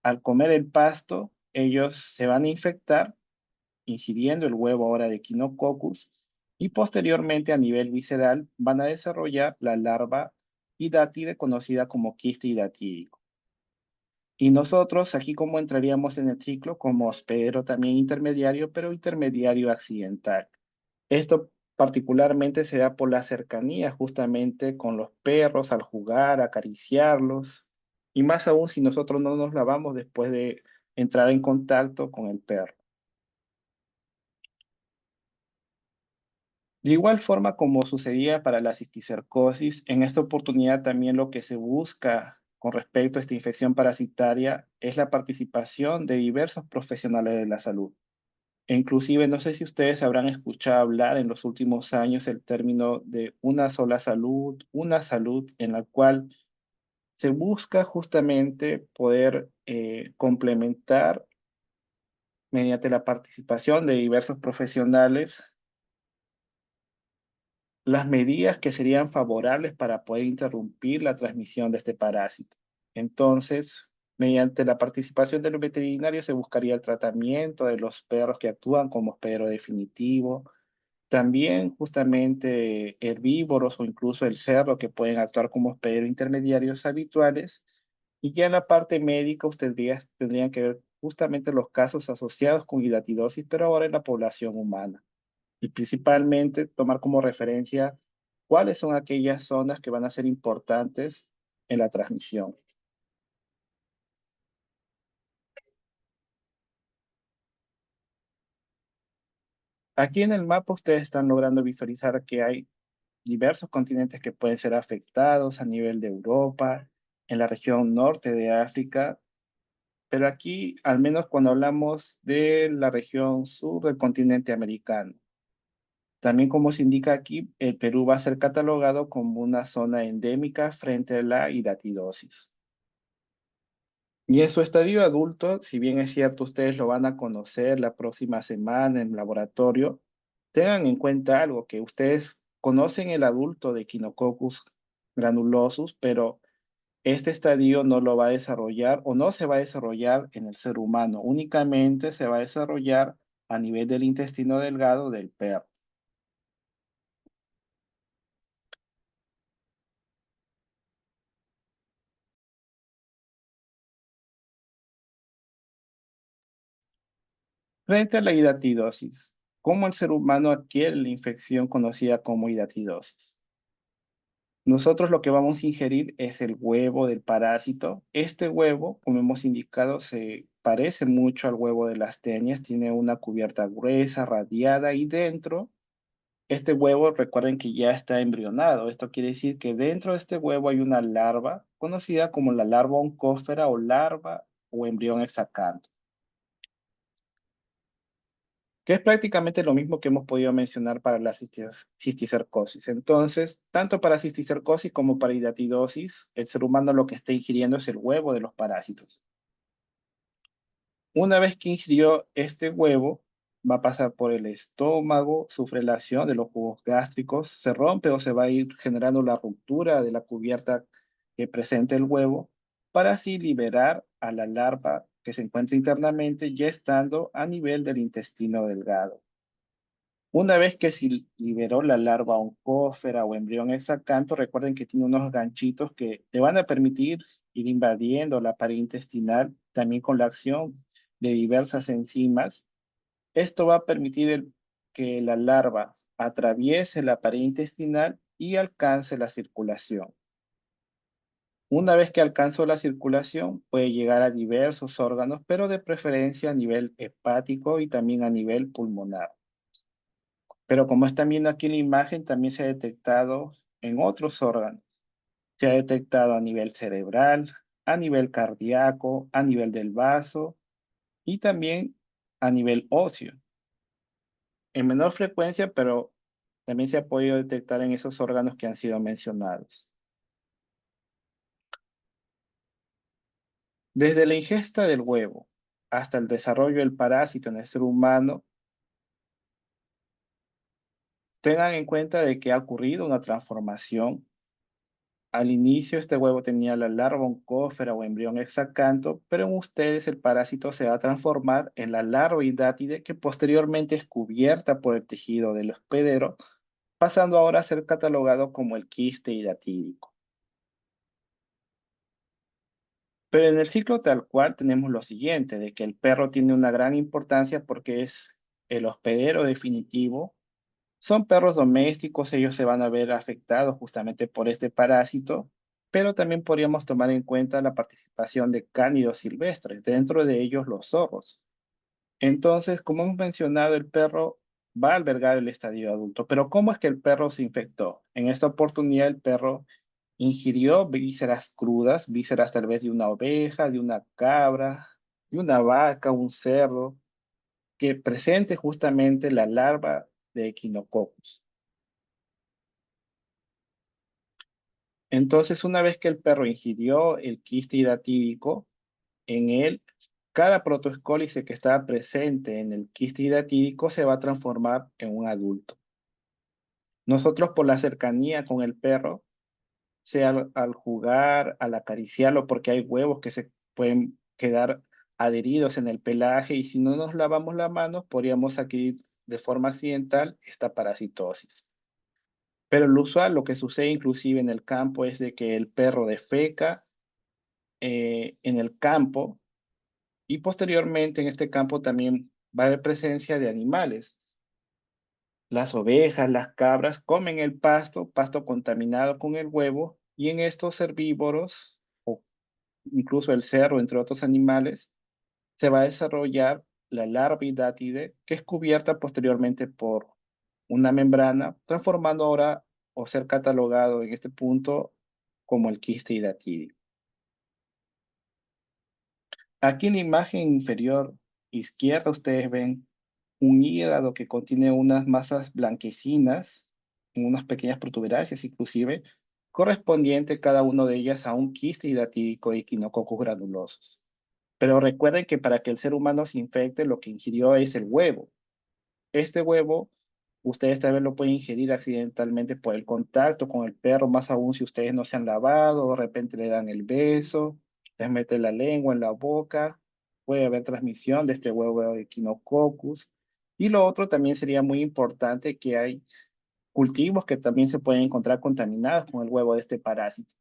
al comer el pasto, ellos se van a infectar ingiriendo el huevo ahora de Echinococcus y posteriormente a nivel visceral van a desarrollar la larva hidátide conocida como quiste hidatídico. Y nosotros aquí como entraríamos en el ciclo como hospedero también intermediario, pero intermediario accidental. Esto particularmente se da por la cercanía justamente con los perros al jugar, acariciarlos, y más aún si nosotros no nos lavamos después de entrar en contacto con el perro. De igual forma como sucedía para la cisticercosis, en esta oportunidad también lo que se busca con respecto a esta infección parasitaria es la participación de diversos profesionales de la salud. E inclusive, no sé si ustedes habrán escuchado hablar en los últimos años el término de una sola salud, una salud en la cual se busca justamente poder complementar mediante la participación de diversos profesionales las medidas que serían favorables para poder interrumpir la transmisión de este parásito. Entonces, mediante la participación de los veterinarios se buscaría el tratamiento de los perros que actúan como hospedero definitivo, también justamente herbívoros o incluso el cerdo que pueden actuar como hospederos intermediarios habituales. Y ya en la parte médica ustedes tendrían que ver justamente los casos asociados con hidatidosis, pero ahora en la población humana. Y principalmente tomar como referencia cuáles son aquellas zonas que van a ser importantes en la transmisión. Aquí en el mapa ustedes están logrando visualizar que hay diversos continentes que pueden ser afectados a nivel de Europa, en la región norte de África, pero aquí, al menos cuando hablamos de la región sur del continente americano, también como se indica aquí, el Perú va a ser catalogado como una zona endémica frente a la hidatidosis. Y en su estadio adulto, si bien es cierto, ustedes lo van a conocer la próxima semana en laboratorio, tengan en cuenta algo, que ustedes conocen el adulto de Echinococcus granulosus, pero este estadio no lo va a desarrollar o no se va a desarrollar en el ser humano, únicamente se va a desarrollar a nivel del intestino delgado del perro. Frente a la hidatidosis, ¿cómo el ser humano adquiere la infección conocida como hidatidosis? Nosotros lo que vamos a ingerir es el huevo del parásito. Este huevo, como hemos indicado, se parece mucho al huevo de las tenias, tiene una cubierta gruesa, radiada y dentro, este huevo, recuerden que ya está embrionado. Esto quiere decir que dentro de este huevo hay una larva conocida como la larva oncófera o larva o embrión exacante, que es prácticamente lo mismo que hemos podido mencionar para la cisticercosis. Entonces, tanto para cisticercosis como para hidatidosis, el ser humano lo que está ingiriendo es el huevo de los parásitos. Una vez que ingirió este huevo, va a pasar por el estómago, sufre la acción de los jugos gástricos, se rompe o se va a ir generando la ruptura de la cubierta que presenta el huevo, para así liberar a la larva que se encuentra internamente, ya estando a nivel del intestino delgado. Una vez que se liberó la larva oncófera o embrión hexacanto, recuerden que tiene unos ganchitos que le van a permitir ir invadiendo la pared intestinal, también con la acción de diversas enzimas. Esto va a permitir que la larva atraviese la pared intestinal y alcance la circulación. Una vez que alcanzó la circulación, puede llegar a diversos órganos, pero de preferencia a nivel hepático y también a nivel pulmonar. Pero como están viendo aquí en la imagen, también se ha detectado en otros órganos. Se ha detectado a nivel cerebral, a nivel cardíaco, a nivel del vaso y también a nivel óseo. En menor frecuencia, pero también se ha podido detectar en esos órganos que han sido mencionados. Desde la ingesta del huevo hasta el desarrollo del parásito en el ser humano, tengan en cuenta de que ha ocurrido una transformación. Al inicio este huevo tenía la larva oncófera o embrión hexacanto, pero en ustedes el parásito se va a transformar en la larva hidátide que posteriormente es cubierta por el tejido del hospedero, pasando ahora a ser catalogado como el quiste hidatídico. Pero en el ciclo tal cual tenemos lo siguiente, de que el perro tiene una gran importancia porque es el hospedero definitivo. Son perros domésticos, ellos se van a ver afectados justamente por este parásito, pero también podríamos tomar en cuenta la participación de cánidos silvestres, dentro de ellos los zorros. Entonces, como hemos mencionado, el perro va a albergar el estadio adulto, pero ¿cómo es que el perro se infectó? En esta oportunidad, el perro ingirió vísceras crudas, vísceras tal vez de una oveja, de una cabra, de una vaca, un cerdo, que presente justamente la larva de Echinococcus. Entonces, una vez que el perro ingirió el quiste hidatídico, en él, cada protoescólice que está presente en el quiste hidatídico se va a transformar en un adulto. Nosotros, por la cercanía con el perro, sea al jugar, al acariciarlo, porque hay huevos que se pueden quedar adheridos en el pelaje y si no nos lavamos las manos, podríamos adquirir de forma accidental esta parasitosis. Pero lo usual, lo que sucede inclusive en el campo, es de que el perro defeca en el campo y posteriormente en este campo también va a haber presencia de animales. Las ovejas, las cabras comen el pasto, pasto contaminado con el huevo, y en estos herbívoros, o incluso el cerdo, entre otros animales, se va a desarrollar la larva hidátide, que es cubierta posteriormente por una membrana, transformando ahora o ser catalogado en este punto como el quiste hidatídico. Aquí en la imagen inferior izquierda ustedes ven un hígado que contiene unas masas blanquecinas, en unas pequeñas protuberancias inclusive, correspondiente cada una de ellas a un quiste hidatídico de Echinococcus granulosos. Pero recuerden que para que el ser humano se infecte, lo que ingirió es el huevo. Este huevo, ustedes tal vez lo pueden ingerir accidentalmente por el contacto con el perro, más aún si ustedes no se han lavado, de repente le dan el beso, les mete la lengua en la boca, puede haber transmisión de este huevo de Echinococcus. Y lo otro también sería muy importante que hay cultivos que también se pueden encontrar contaminados con el huevo de este parásito.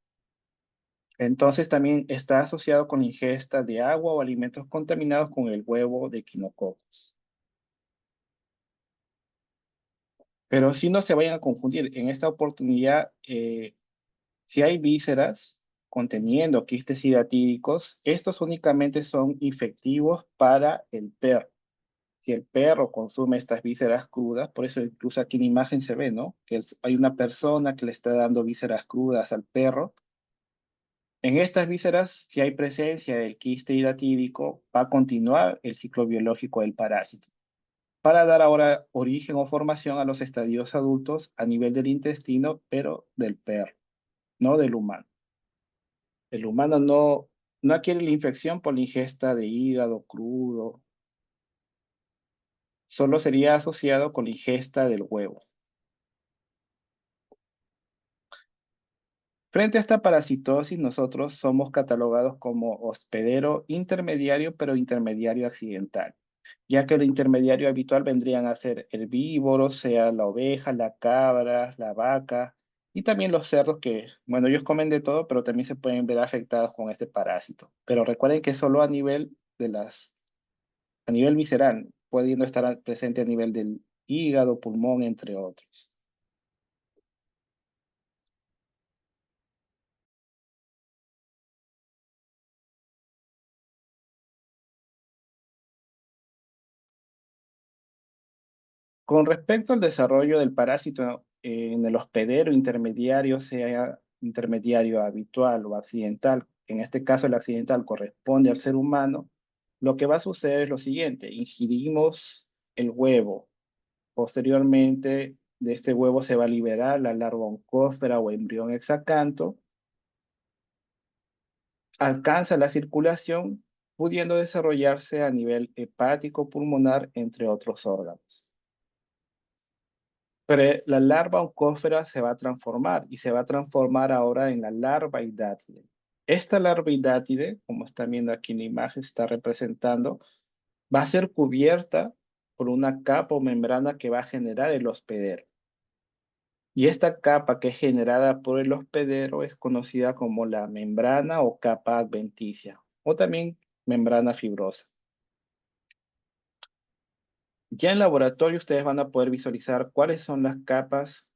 Entonces también está asociado con la ingesta de agua o alimentos contaminados con el huevo de Echinococcus. Pero si no se vayan a confundir, en esta oportunidad, si hay vísceras conteniendo quistes hidatídicos, estos únicamente son efectivos para el perro. Si el perro consume estas vísceras crudas, por eso incluso aquí en la imagen se ve, ¿no? Que hay una persona que le está dando vísceras crudas al perro. En estas vísceras, si hay presencia del quiste hidatídico, va a continuar el ciclo biológico del parásito, para dar ahora origen o formación a los estadios adultos a nivel del intestino, pero del perro, no del humano. El humano no adquiere la infección por la ingesta de hígado crudo, solo sería asociado con la ingesta del huevo. Frente a esta parasitosis, nosotros somos catalogados como hospedero intermediario, pero intermediario accidental, ya que el intermediario habitual vendrían a ser herbívoros, sea la oveja, la cabra, la vaca, y también los cerdos que, bueno, ellos comen de todo, pero también se pueden ver afectados con este parásito. Pero recuerden que solo a nivel a nivel visceral, pudiendo estar presente a nivel del hígado, pulmón, entre otros. Con respecto al desarrollo del parásito en el hospedero intermediario, sea intermediario habitual o accidental, en este caso el accidental corresponde al ser humano, lo que va a suceder es lo siguiente: ingerimos el huevo, posteriormente de este huevo se va a liberar la larva oncósfera o embrión hexacanto, alcanza la circulación, pudiendo desarrollarse a nivel hepático, pulmonar, entre otros órganos. Pero la larva oncófera se va a transformar y se va a transformar ahora en la larva hidátide. Esta larva hidátide, como están viendo aquí en la imagen, está representando, va a ser cubierta por una capa o membrana que va a generar el hospedero. Y esta capa que es generada por el hospedero es conocida como la membrana o capa adventicia, o también membrana fibrosa. Ya en laboratorio ustedes van a poder visualizar cuáles son las capas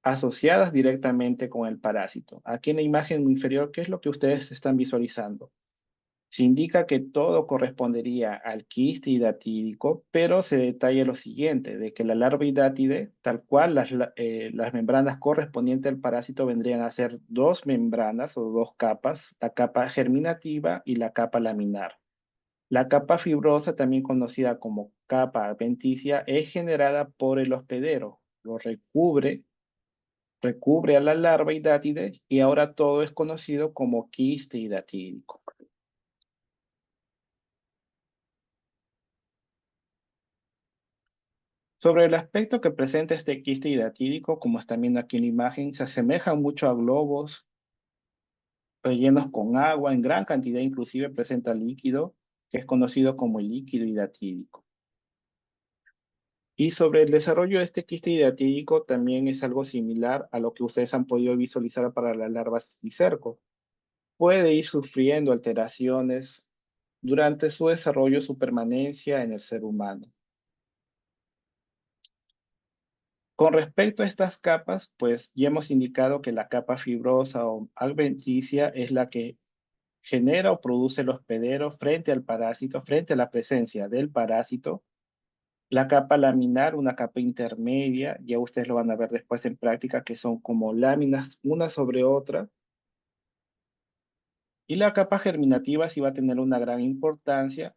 asociadas directamente con el parásito. Aquí en la imagen inferior, ¿qué es lo que ustedes están visualizando? Se indica que todo correspondería al quiste hidatídico, pero se detalla lo siguiente, de que la larva hidátide, tal cual las membranas correspondientes al parásito vendrían a ser dos membranas o dos capas, la capa germinativa y la capa laminar. La capa fibrosa, también conocida como capa adventicia, es generada por el hospedero, lo recubre a la larva hidátide y ahora todo es conocido como quiste hidatídico. Sobre el aspecto que presenta este quiste hidatídico, como están viendo aquí en la imagen, se asemeja mucho a globos rellenos con agua en gran cantidad, inclusive presenta líquido, que es conocido como el líquido hidatídico. Y sobre el desarrollo de este quiste hidatídico también es algo similar a lo que ustedes han podido visualizar para las larvas cisticerco. Puede ir sufriendo alteraciones durante su desarrollo, su permanencia en el ser humano. Con respecto a estas capas, pues ya hemos indicado que la capa fibrosa o adventicia es la que genera o produce el hospedero frente al parásito, frente a la presencia del parásito. La capa laminar, una capa intermedia, ya ustedes lo van a ver después en práctica, que son como láminas una sobre otra. Y la capa germinativa sí va a tener una gran importancia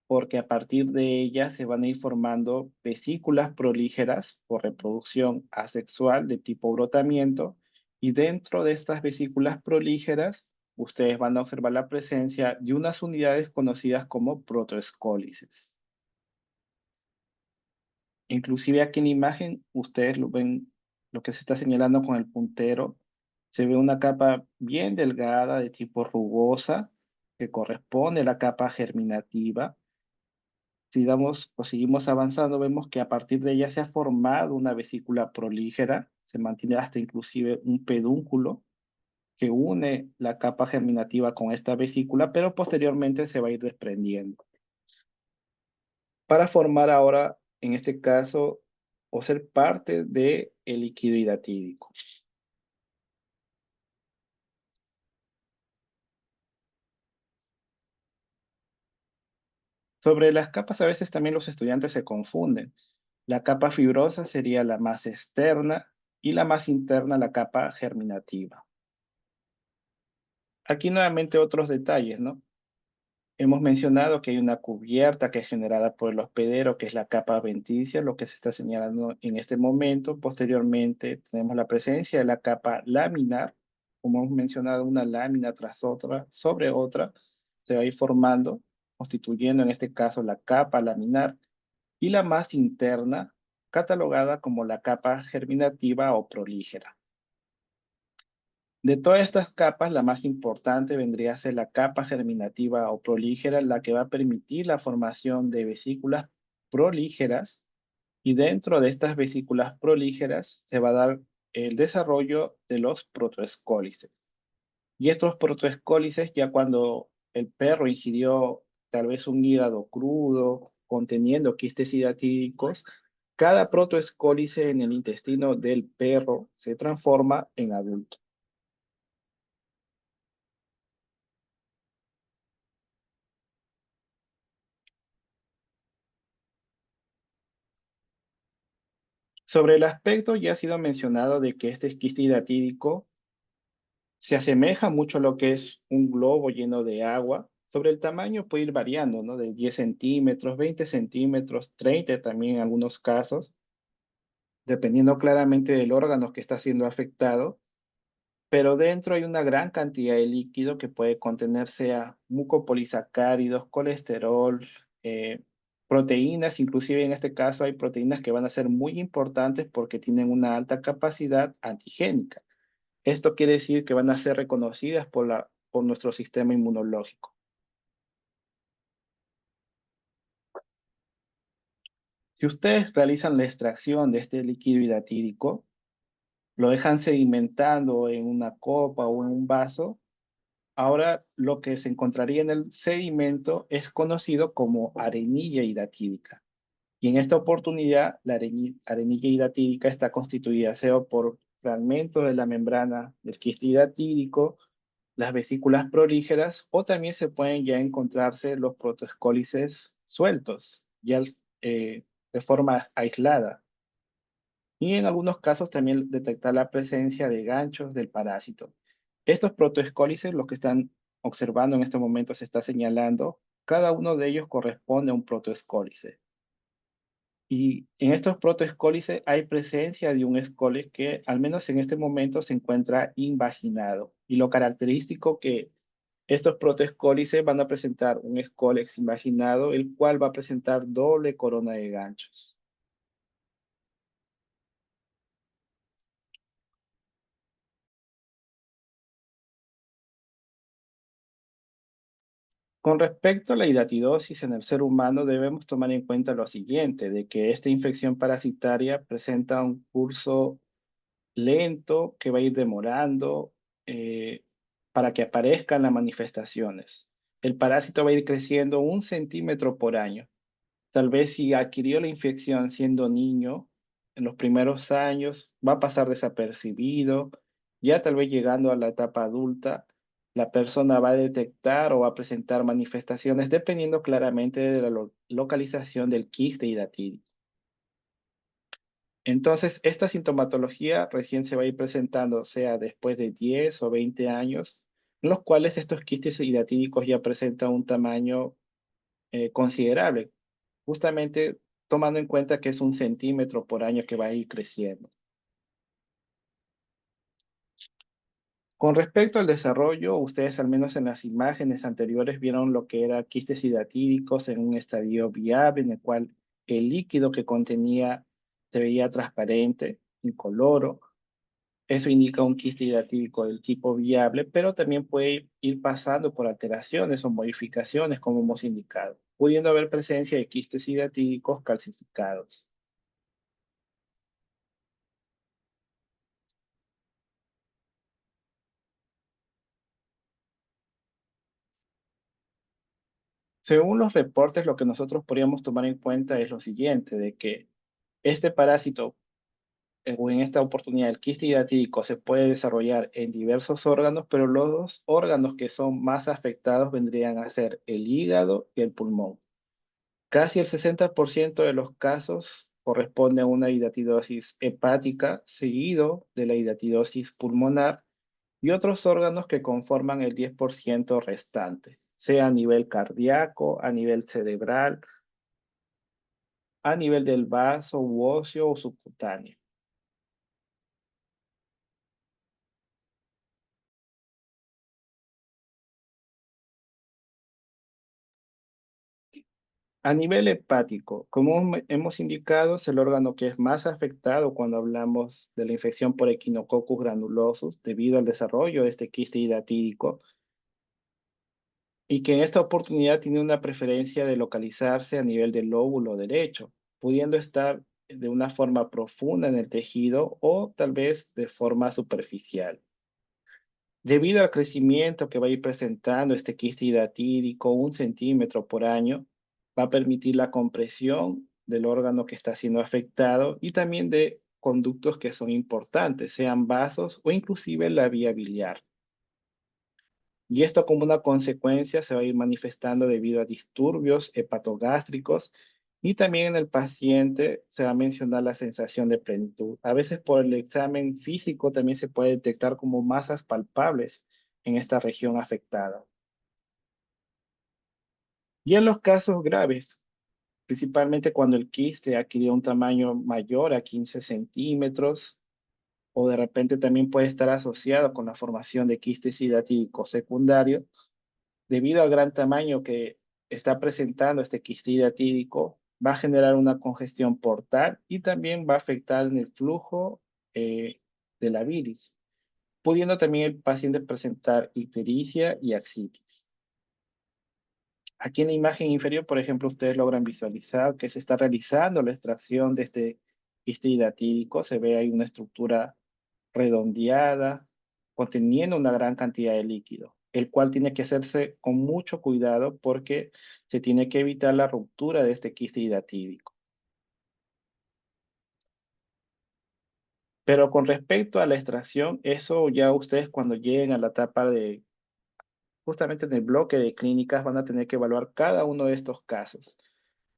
porque a partir de ella se van a ir formando vesículas prolígeras por reproducción asexual de tipo brotamiento, y dentro de estas vesículas prolígeras ustedes van a observar la presencia de unas unidades conocidas como protoescólices. Inclusive aquí en la imagen ustedes lo ven, lo que se está señalando con el puntero, se ve una capa bien delgada de tipo rugosa que corresponde a la capa germinativa. Si damos o seguimos avanzando, vemos que a partir de ella se ha formado una vesícula prolígera, se mantiene hasta inclusive un pedúnculo que une la capa germinativa con esta vesícula, pero posteriormente se va a ir desprendiendo para formar ahora, en este caso, o ser parte del líquido hidatídico. Sobre las capas, a veces también los estudiantes se confunden. La capa fibrosa sería la más externa y la más interna la capa germinativa. Aquí nuevamente otros detalles, ¿no? Hemos mencionado que hay una cubierta que es generada por el hospedero, que es la capa adventicia, lo que se está señalando en este momento. Posteriormente tenemos la presencia de la capa laminar, como hemos mencionado, una lámina tras otra, sobre otra, se va a ir formando, constituyendo en este caso la capa laminar, y la más interna, catalogada como la capa germinativa o prolígera. De todas estas capas, la más importante vendría a ser la capa germinativa o prolígera, la que va a permitir la formación de vesículas prolígeras, y dentro de estas vesículas prolígeras se va a dar el desarrollo de los protoescólices. Y estos protoescólices, ya cuando el perro ingirió tal vez un hígado crudo conteniendo quistes hidatídicos, cada protoescólice en el intestino del perro se transforma en adulto. Sobre el aspecto, ya ha sido mencionado de que este quiste hidatídico se asemeja mucho a lo que es un globo lleno de agua. Sobre el tamaño puede ir variando, ¿no? De 10 centímetros, 20 centímetros, 30 también en algunos casos, dependiendo claramente del órgano que está siendo afectado. Pero dentro hay una gran cantidad de líquido que puede contener sea mucopolisacáridos, colesterol, proteínas. Inclusive en este caso hay proteínas que van a ser muy importantes porque tienen una alta capacidad antigénica. Esto quiere decir que van a ser reconocidas por nuestro sistema inmunológico. Si ustedes realizan la extracción de este líquido hidatídico, lo dejan sedimentando en una copa o en un vaso. Ahora lo que se encontraría en el sedimento es conocido como arenilla hidatídica. Y en esta oportunidad, la arenilla hidatídica está constituida sea por fragmentos de la membrana del quiste hidatídico, las vesículas prolígeras o también se pueden ya encontrarse los protoescólices sueltos, ya de forma aislada. Y en algunos casos también detectar la presencia de ganchos del parásito. Estos protoescólices, los que están observando en este momento, se está señalando, cada uno de ellos corresponde a un protoescólice. Y en estos protoescólices hay presencia de un escólice que, al menos en este momento, se encuentra invaginado. Y lo característico que estos protoescólices van a presentar un escólex invaginado, el cual va a presentar doble corona de ganchos. Con respecto a la hidatidosis en el ser humano, debemos tomar en cuenta lo siguiente, de que esta infección parasitaria presenta un curso lento que va a ir demorando eh, para que aparezcan las manifestaciones. El parásito va a ir creciendo 1 centímetro por año. Tal vez si adquirió la infección siendo niño, en los primeros años va a pasar desapercibido, ya tal vez llegando a la etapa adulta, la persona va a detectar o va a presentar manifestaciones dependiendo claramente de la localización del quiste hidatídico. Entonces, esta sintomatología recién se va a ir presentando, sea después de 10 o 20 años, en los cuales estos quistes hidatídicos ya presentan un tamaño considerable, justamente tomando en cuenta que es 1 centímetro por año que va a ir creciendo. Con respecto al desarrollo, ustedes al menos en las imágenes anteriores vieron lo que era quistes hidatídicos en un estadio viable, en el cual el líquido que contenía se veía transparente, incoloro. Eso indica un quiste hidatídico del tipo viable, pero también puede ir pasando por alteraciones o modificaciones, como hemos indicado, pudiendo haber presencia de quistes hidatídicos calcificados. Según los reportes, lo que nosotros podríamos tomar en cuenta es lo siguiente, de que este parásito, o en esta oportunidad el quiste hidatídico, se puede desarrollar en diversos órganos, pero los dos órganos que son más afectados vendrían a ser el hígado y el pulmón. Casi el 60% de los casos corresponde a una hidatidosis hepática, seguido de la hidatidosis pulmonar, y otros órganos que conforman el 10% restante, sea a nivel cardíaco, a nivel cerebral, a nivel del vaso u óseo o subcutáneo. A nivel hepático, como hemos indicado, es el órgano que es más afectado cuando hablamos de la infección por Echinococcus granulosus debido al desarrollo de este quiste hidatídico y que en esta oportunidad tiene una preferencia de localizarse a nivel del lóbulo derecho, pudiendo estar de una forma profunda en el tejido o tal vez de forma superficial. Debido al crecimiento que va a ir presentando este quiste hidatídico, 1 centímetro por año, va a permitir la compresión del órgano que está siendo afectado y también de conductos que son importantes, sean vasos o inclusive la vía biliar. Y esto como una consecuencia se va a ir manifestando debido a disturbios hepatogástricos y también en el paciente se va a mencionar la sensación de plenitud. A veces por el examen físico también se puede detectar como masas palpables en esta región afectada. Y en los casos graves, principalmente cuando el quiste adquirió un tamaño mayor a 15 centímetros, o de repente también puede estar asociado con la formación de quistes hidatídicos secundarios, debido al gran tamaño que está presentando este quiste hidatídico, va a generar una congestión portal y también va a afectar en el flujo de la bilis, pudiendo también el paciente presentar ictericia y ascitis. Aquí en la imagen inferior, por ejemplo, ustedes logran visualizar que se está realizando la extracción de este quiste hidatídico. Se ve ahí una estructura redondeada, conteniendo una gran cantidad de líquido, el cual tiene que hacerse con mucho cuidado porque se tiene que evitar la ruptura de este quiste hidatídico. Pero con respecto a la extracción, eso ya ustedes cuando lleguen a la etapa de justamente en el bloque de clínicas van a tener que evaluar cada uno de estos casos,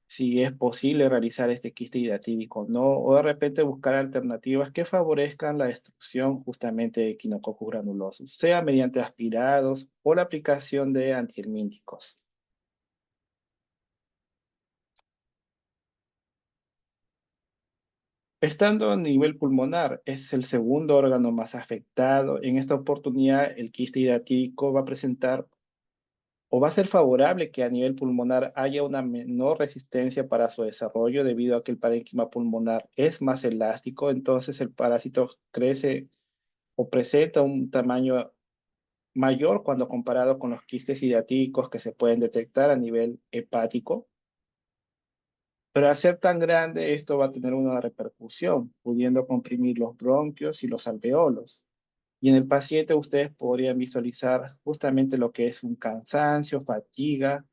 si es posible realizar este quiste hidratídico o no, o de repente buscar alternativas que favorezcan la destrucción justamente de Echinococcus granulosos, sea mediante aspirados o la aplicación de antihelmínticos. Estando a nivel pulmonar, es el segundo órgano más afectado. En esta oportunidad, el quiste hidratídico va a presentar o va a ser favorable que a nivel pulmonar haya una menor resistencia para su desarrollo debido a que el parénquima pulmonar es más elástico, entonces el parásito crece o presenta un tamaño mayor cuando comparado con los quistes hidratídicos que se pueden detectar a nivel hepático. Pero al ser tan grande, esto va a tener una repercusión, pudiendo comprimir los bronquios y los alveolos. Y en el paciente ustedes podrían visualizar justamente lo que es un cansancio, fatiga,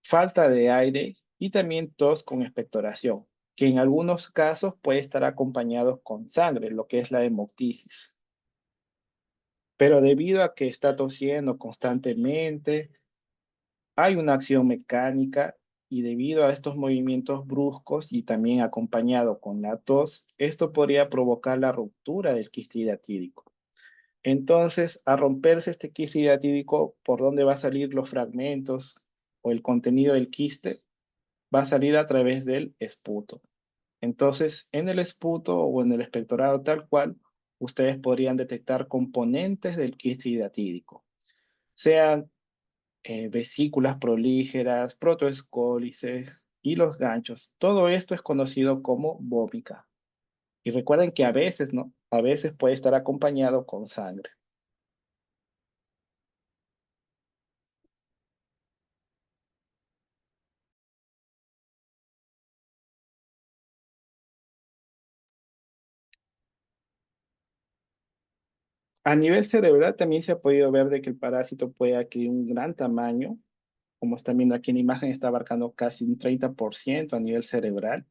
falta de aire y también tos con expectoración, que en algunos casos puede estar acompañado con sangre, lo que es la hemoptisis. Pero debido a que está tosiendo constantemente, hay una acción mecánica y debido a estos movimientos bruscos y también acompañado con la tos, esto podría provocar la ruptura del quiste hidratídico. Entonces, a romperse este quiste hidratídico, ¿por dónde va a salir los fragmentos o el contenido del quiste? Va a salir a través del esputo. Entonces, en el esputo o en el expectorado tal cual, ustedes podrían detectar componentes del quiste hidratídico, sean vesículas prolígeras, protoescólices y los ganchos. Todo esto es conocido como bóbica. Y recuerden que a veces, ¿no? A veces puede estar acompañado con sangre. A nivel cerebral también se ha podido ver de que el parásito puede adquirir un gran tamaño. Como están viendo aquí en la imagen, está abarcando casi un 30% a nivel cerebral,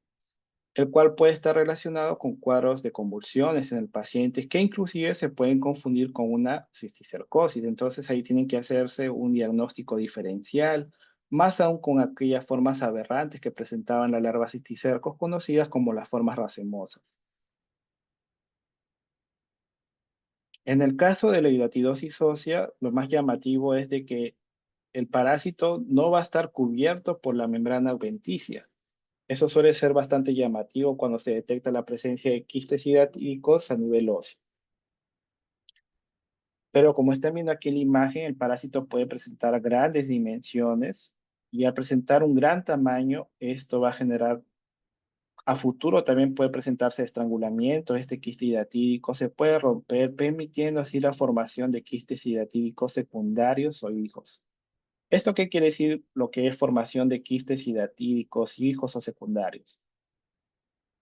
el cual puede estar relacionado con cuadros de convulsiones en el paciente que inclusive se pueden confundir con una cisticercosis. Entonces ahí tienen que hacerse un diagnóstico diferencial, más aún con aquellas formas aberrantes que presentaban la larva cisticercos, conocidas como las formas racemosas. En el caso de la hidatidosis ósea, lo más llamativo es de que el parásito no va a estar cubierto por la membrana adventicia. Eso suele ser bastante llamativo cuando se detecta la presencia de quistes hidratídicos a nivel óseo. Pero como están viendo aquí en la imagen, el parásito puede presentar grandes dimensiones y al presentar un gran tamaño, esto va a generar, a futuro también puede presentarse estrangulamiento, este quiste hidratídico se puede romper, permitiendo así la formación de quistes hidratídicos secundarios o hijos. ¿Esto qué quiere decir lo que es formación de quistes hidratídicos, hijos o secundarios?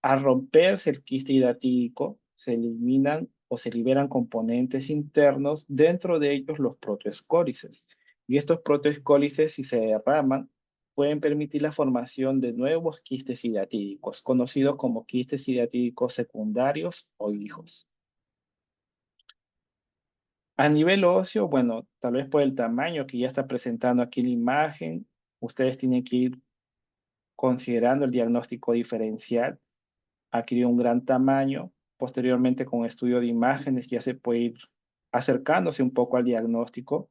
Al romperse el quiste hidratídico, se eliminan o se liberan componentes internos, dentro de ellos los protoescólices. Y estos protoescólices, si se derraman, pueden permitir la formación de nuevos quistes hidratídicos, conocidos como quistes hidratídicos secundarios o hijos. A nivel óseo, bueno, tal vez por el tamaño que ya está presentando aquí la imagen, ustedes tienen que ir considerando el diagnóstico diferencial. Adquirió un gran tamaño. Posteriormente, con estudio de imágenes, ya se puede ir acercándose un poco al diagnóstico,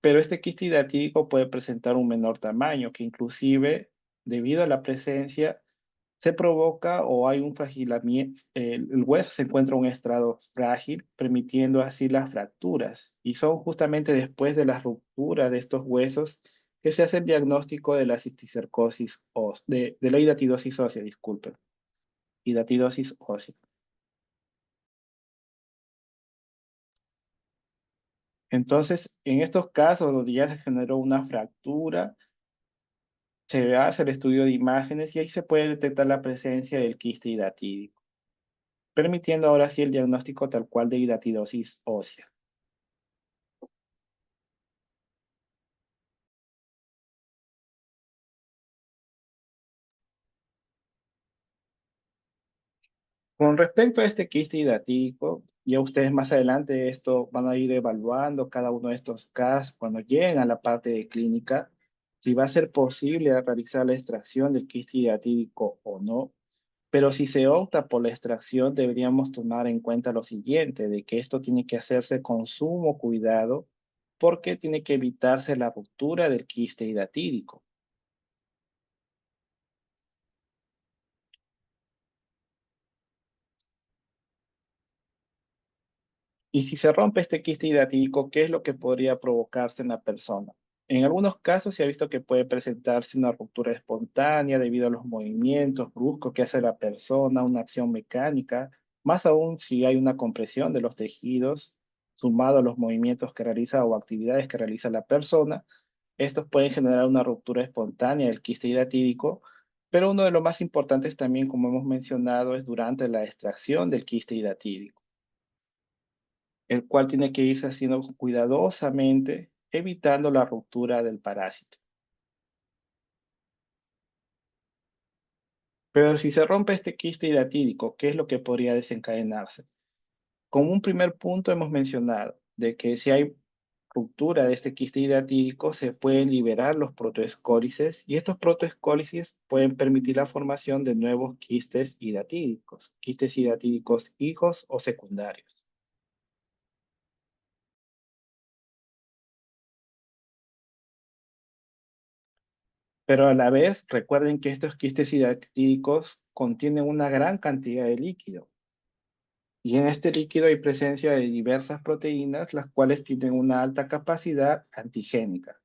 pero este quiste hidratídico puede presentar un menor tamaño, que inclusive, debido a la presencia, se provoca o hay un fragilamiento, el hueso se encuentra en un estrado frágil, permitiendo así las fracturas. Y son justamente después de la ruptura de estos huesos que se hace el diagnóstico de la cisticercosis, o de la hidatidosis ósea, disculpen, hidatidosis ósea. Entonces, en estos casos donde ya se generó una fractura, se hace el estudio de imágenes y ahí se puede detectar la presencia del quiste hidatídico, permitiendo ahora sí el diagnóstico tal cual de hidatidosis ósea. Con respecto a este quiste hidatídico, Ya ustedes más adelante esto van a ir evaluando cada uno de estos casos cuando lleguen a la parte de clínica, si va a ser posible realizar la extracción del quiste hidratídico o no. Pero si se opta por la extracción, deberíamos tomar en cuenta lo siguiente, de que esto tiene que hacerse con sumo cuidado porque tiene que evitarse la ruptura del quiste hidratídico. Y si se rompe este quiste hidratídico, ¿qué es lo que podría provocarse en la persona? En algunos casos se ha visto que puede presentarse una ruptura espontánea debido a los movimientos bruscos que hace la persona, una acción mecánica, más aún si hay una compresión de los tejidos sumado a los movimientos que realiza o actividades que realiza la persona. Estos pueden generar una ruptura espontánea del quiste hidratídico, pero uno de los más importantes también, como hemos mencionado, es durante la extracción del quiste hidratídico, el cual tiene que irse haciendo cuidadosamente, evitando la ruptura del parásito. Pero si se rompe este quiste hidratídico, ¿qué es lo que podría desencadenarse? Como un primer punto hemos mencionado de que si hay ruptura de este quiste hidratídico, se pueden liberar los protoescólices y estos protoescólices pueden permitir la formación de nuevos quistes hidratídicos hijos o secundarios. Pero a la vez, recuerden que estos quistes hidratídicos contienen una gran cantidad de líquido. Y en este líquido hay presencia de diversas proteínas, las cuales tienen una alta capacidad antigénica.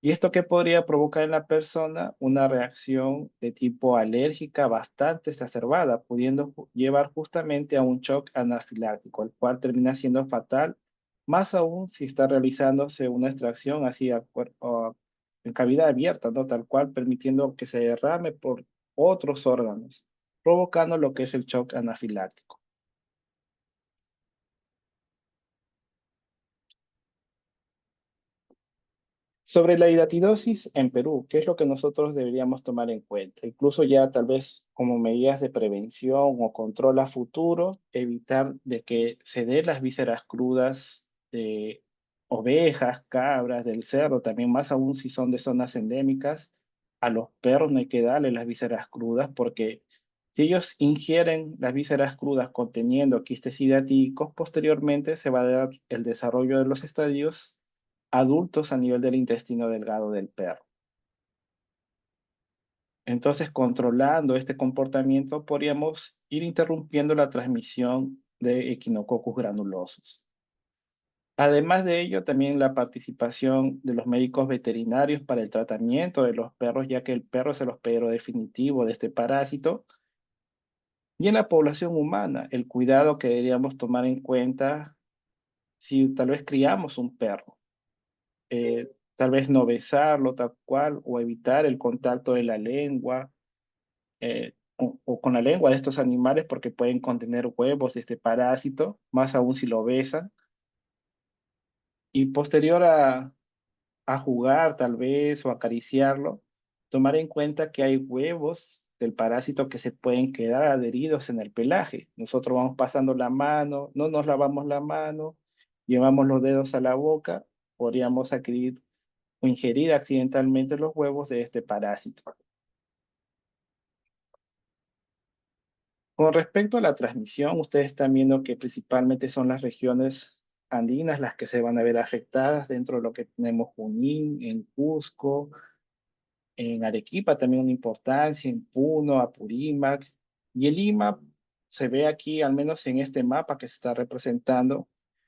¿Y esto qué podría provocar en la persona? Una reacción de tipo alérgica bastante exacerbada, pudiendo llevar justamente a un shock anafiláctico, el cual termina siendo fatal, más aún si está realizándose una extracción así en cavidad abierta, ¿no? Tal cual, permitiendo que se derrame por otros órganos, provocando lo que es el shock anafiláctico. Sobre la hidatidosis en Perú, ¿qué es lo que nosotros deberíamos tomar en cuenta? Incluso ya tal vez como medidas de prevención o control a futuro, evitar de que se den las vísceras crudas de ovejas, cabras, del cerdo, también más aún si son de zonas endémicas. A los perros no hay que darle las vísceras crudas porque si ellos ingieren las vísceras crudas conteniendo quistes hidatídicos, posteriormente se va a dar el desarrollo de los estadios adultos a nivel del intestino delgado del perro. Entonces, controlando este comportamiento, podríamos ir interrumpiendo la transmisión de equinococcus granulosos. Además de ello, también la participación de los médicos veterinarios para el tratamiento de los perros, ya que el perro es el hospedero definitivo de este parásito. Y en la población humana, el cuidado que deberíamos tomar en cuenta si tal vez criamos un perro. Tal vez no besarlo tal cual o evitar el contacto de la lengua o con la lengua de estos animales porque pueden contener huevos de este parásito, más aún si lo besan. Y posterior a jugar tal vez o acariciarlo, tomar en cuenta que hay huevos del parásito que se pueden quedar adheridos en el pelaje. Nosotros vamos pasando la mano, no nos lavamos la mano, llevamos los dedos a la boca, podríamos adquirir o ingerir accidentalmente los huevos de este parásito. Con respecto a la transmisión, ustedes están viendo que principalmente son las regiones andinas las que se van a ver afectadas dentro de lo que tenemos Junín, en Cusco, en Arequipa también una importancia, en Puno, Apurímac, y en Lima se ve aquí, al menos en este mapa que se está representando,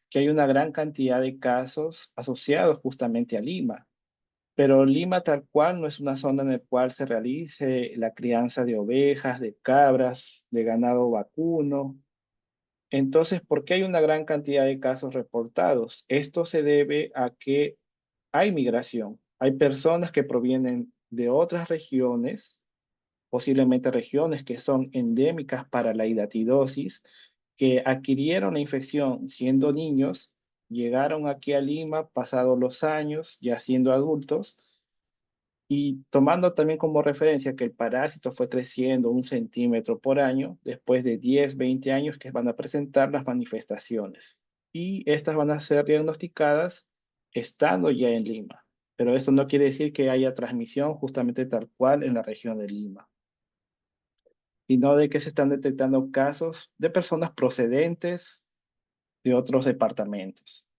que hay una gran cantidad de casos asociados justamente a Lima. Pero Lima tal cual no es una zona en la cual se realice la crianza de ovejas, de cabras, de ganado vacuno. Entonces, ¿por qué hay una gran cantidad de casos reportados? Esto se debe a que hay migración. Hay personas que provienen de otras regiones, posiblemente regiones que son endémicas para la hidatidosis, que adquirieron la infección siendo niños, llegaron aquí a Lima pasados los años, ya siendo adultos, Y tomando también como referencia que el parásito fue creciendo 1 centímetro por año, después de 10, 20 años que van a presentar las manifestaciones. Y estas van a ser diagnosticadas estando ya en Lima. Pero esto no quiere decir que haya transmisión justamente tal cual en la región de Lima, sino de que se están detectando casos de personas procedentes de otros departamentos.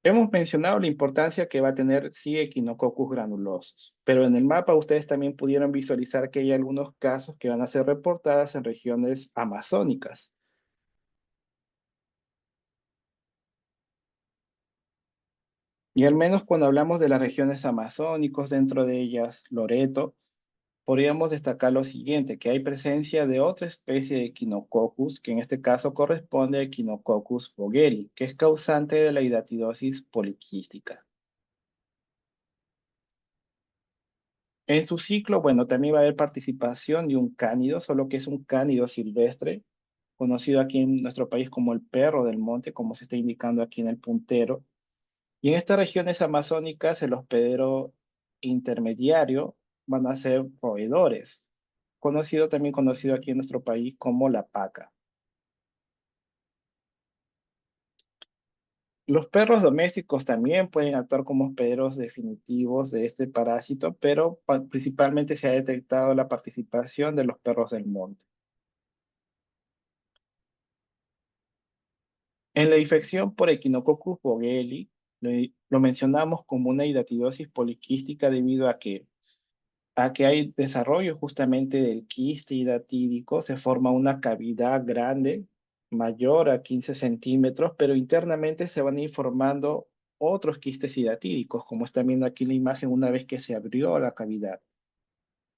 Hemos mencionado la importancia que va a tener sí Echinococcus granulosos, pero en el mapa ustedes también pudieron visualizar que hay algunos casos que van a ser reportadas en regiones amazónicas. Y al menos cuando hablamos de las regiones amazónicas, dentro de ellas Loreto, podríamos destacar lo siguiente, que hay presencia de otra especie de Echinococcus, que en este caso corresponde a Echinococcus bogheri, que es causante de la hidatidosis poliquística. En su ciclo, bueno, también va a haber participación de un cánido, solo que es un cánido silvestre, conocido aquí en nuestro país como el perro del monte, como se está indicando aquí en el puntero. Y en estas regiones amazónicas, el hospedero intermediario van a ser roedores, también conocido aquí en nuestro país como la paca. Los perros domésticos también pueden actuar como hospederos definitivos de este parásito, pero principalmente se ha detectado la participación de los perros del monte. En la infección por Echinococcus bogheli, lo mencionamos como una hidatidosis poliquística debido a que hay desarrollo justamente del quiste hidatídico, se forma una cavidad grande, mayor a 15 centímetros, pero internamente se van a ir formando otros quistes hidatídicos, como están viendo aquí en la imagen una vez que se abrió la cavidad.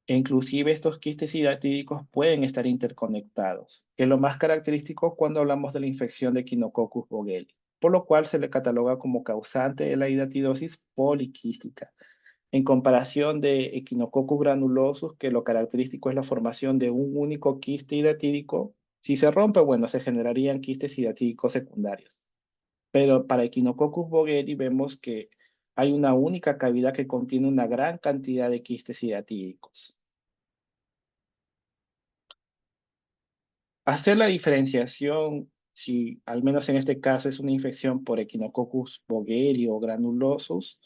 E inclusive estos quistes hidatídicos pueden estar interconectados, que es lo más característico cuando hablamos de la infección de Echinococcus bogheli, por lo cual se le cataloga como causante de la hidatidosis poliquística. En comparación de Echinococcus granulosus, que lo característico es la formación de un único quiste hidatídico, si se rompe, bueno, se generarían quistes hidatídicos secundarios. Pero para Echinococcus bogheli vemos que hay una única cavidad que contiene una gran cantidad de quistes hidatídicos. Hacer la diferenciación, si al menos en este caso es una infección por Echinococcus bogheli o granulosus,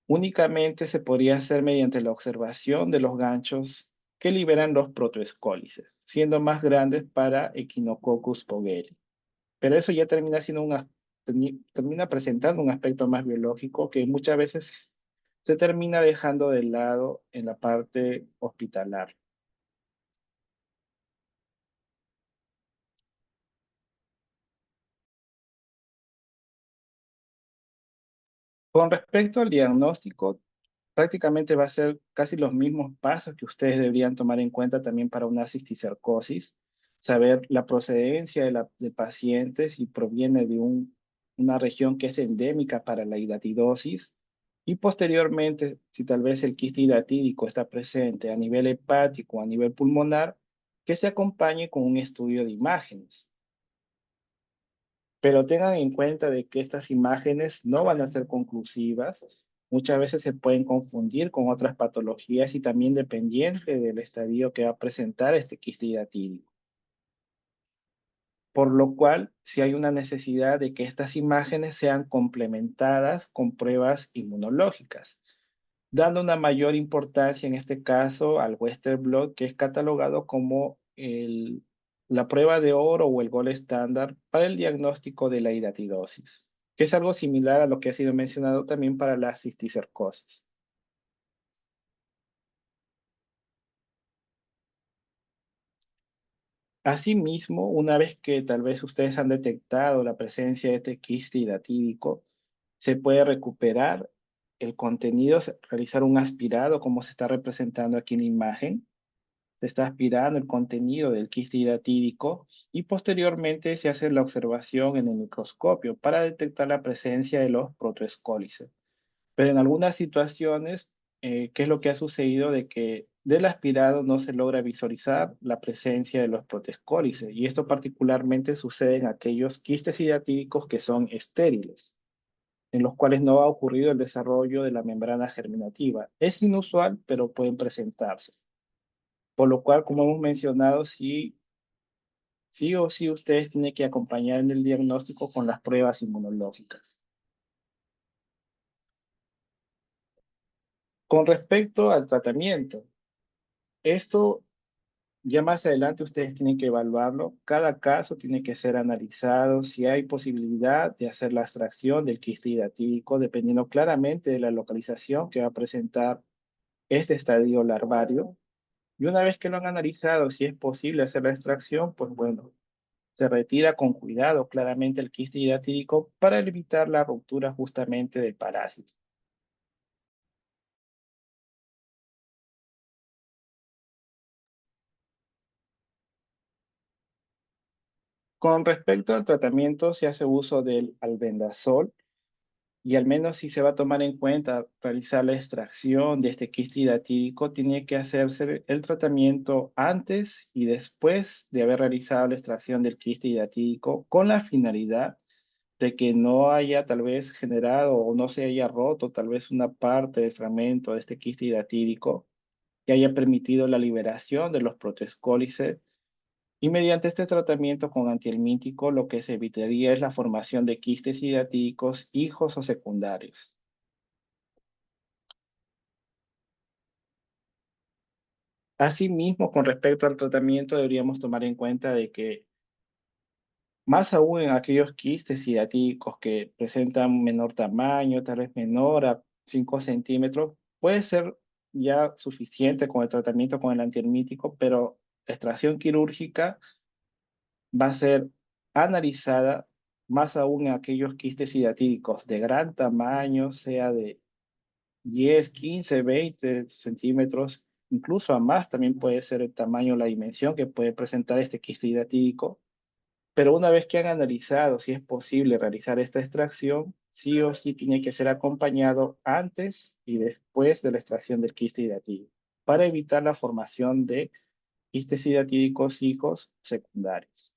únicamente se podría hacer mediante la observación de los ganchos que liberan los protoescólices, siendo más grandes para Echinococcus bogheli. Pero eso ya termina siendo termina presentando un aspecto más biológico que muchas veces se termina dejando de lado en la parte hospitalar. Con respecto al diagnóstico, prácticamente va a ser casi los mismos pasos que ustedes deberían tomar en cuenta también para una cisticercosis, saber la procedencia de pacientes si proviene de una región que es endémica para la hidatidosis y posteriormente si tal vez el quiste hidatídico está presente a nivel hepático, a nivel pulmonar, que se acompañe con un estudio de imágenes. Pero tengan en cuenta de que estas imágenes no van a ser conclusivas. Muchas veces se pueden confundir con otras patologías y también dependiente del estadio que va a presentar este quiste hidatídico. Por lo cual, si hay una necesidad de que estas imágenes sean complementadas con pruebas inmunológicas, dando una mayor importancia en este caso al Western blot, que es catalogado como la prueba de oro o el gol estándar para el diagnóstico de la hidatidosis, que es algo similar a lo que ha sido mencionado también para la cisticercosis. Asimismo, una vez que tal vez ustedes han detectado la presencia de este quiste hidatídico, se puede recuperar el contenido, realizar un aspirado como se está representando aquí en la imagen. Se está aspirando el contenido del quiste hidatídico y posteriormente se hace la observación en el microscopio para detectar la presencia de los protoescólices. Pero en algunas situaciones, ¿qué es lo que ha sucedido? De que del aspirado no se logra visualizar la presencia de los protoescólices y esto particularmente sucede en aquellos quistes hidatídicos que son estériles. en los cuales no ha ocurrido el desarrollo de la membrana germinativa. Es inusual, pero pueden presentarse. Por lo cual, como hemos mencionado, sí o sí ustedes tienen que acompañar en el diagnóstico con las pruebas inmunológicas. Con respecto al tratamiento, esto ya más adelante ustedes tienen que evaluarlo. Cada caso tiene que ser analizado si hay posibilidad de hacer la extracción del quiste hidratídico, dependiendo claramente de la localización que va a presentar este estadio larvario. Y una vez que lo han analizado, si es posible hacer la extracción, pues bueno, se retira con cuidado claramente el quiste hidratídico para evitar la ruptura justamente del parásito. Con respecto al tratamiento, se hace uso del albendazol y al menos si se va a tomar en cuenta realizar la extracción de este quiste hidratídico, tiene que hacerse el tratamiento antes y después de haber realizado la extracción del quiste hidratídico con la finalidad de que no haya tal vez generado o no se haya roto tal vez una parte del fragmento de este quiste hidratídico que haya permitido la liberación de los proteocólices. Y mediante este tratamiento con antihelmíntico, lo que se evitaría es la formación de quistes hidratídicos hijos o secundarios. Asimismo, con respecto al tratamiento, deberíamos tomar en cuenta de que más aún en aquellos quistes hidratídicos que presentan menor tamaño, tal vez menor a 5 centímetros, puede ser ya suficiente con el tratamiento con el antihelmíntico, pero la extracción quirúrgica va a ser analizada más aún en aquellos quistes hidratídicos de gran tamaño, sea de 10, 15, 20 centímetros, incluso a más también puede ser el tamaño, la dimensión que puede presentar este quiste hidratídico. Pero una vez que han analizado si es posible realizar esta extracción, sí o sí tiene que ser acompañado antes y después de la extracción del quiste hidratídico para evitar la formación de quistes hidratídicos hijos secundarios.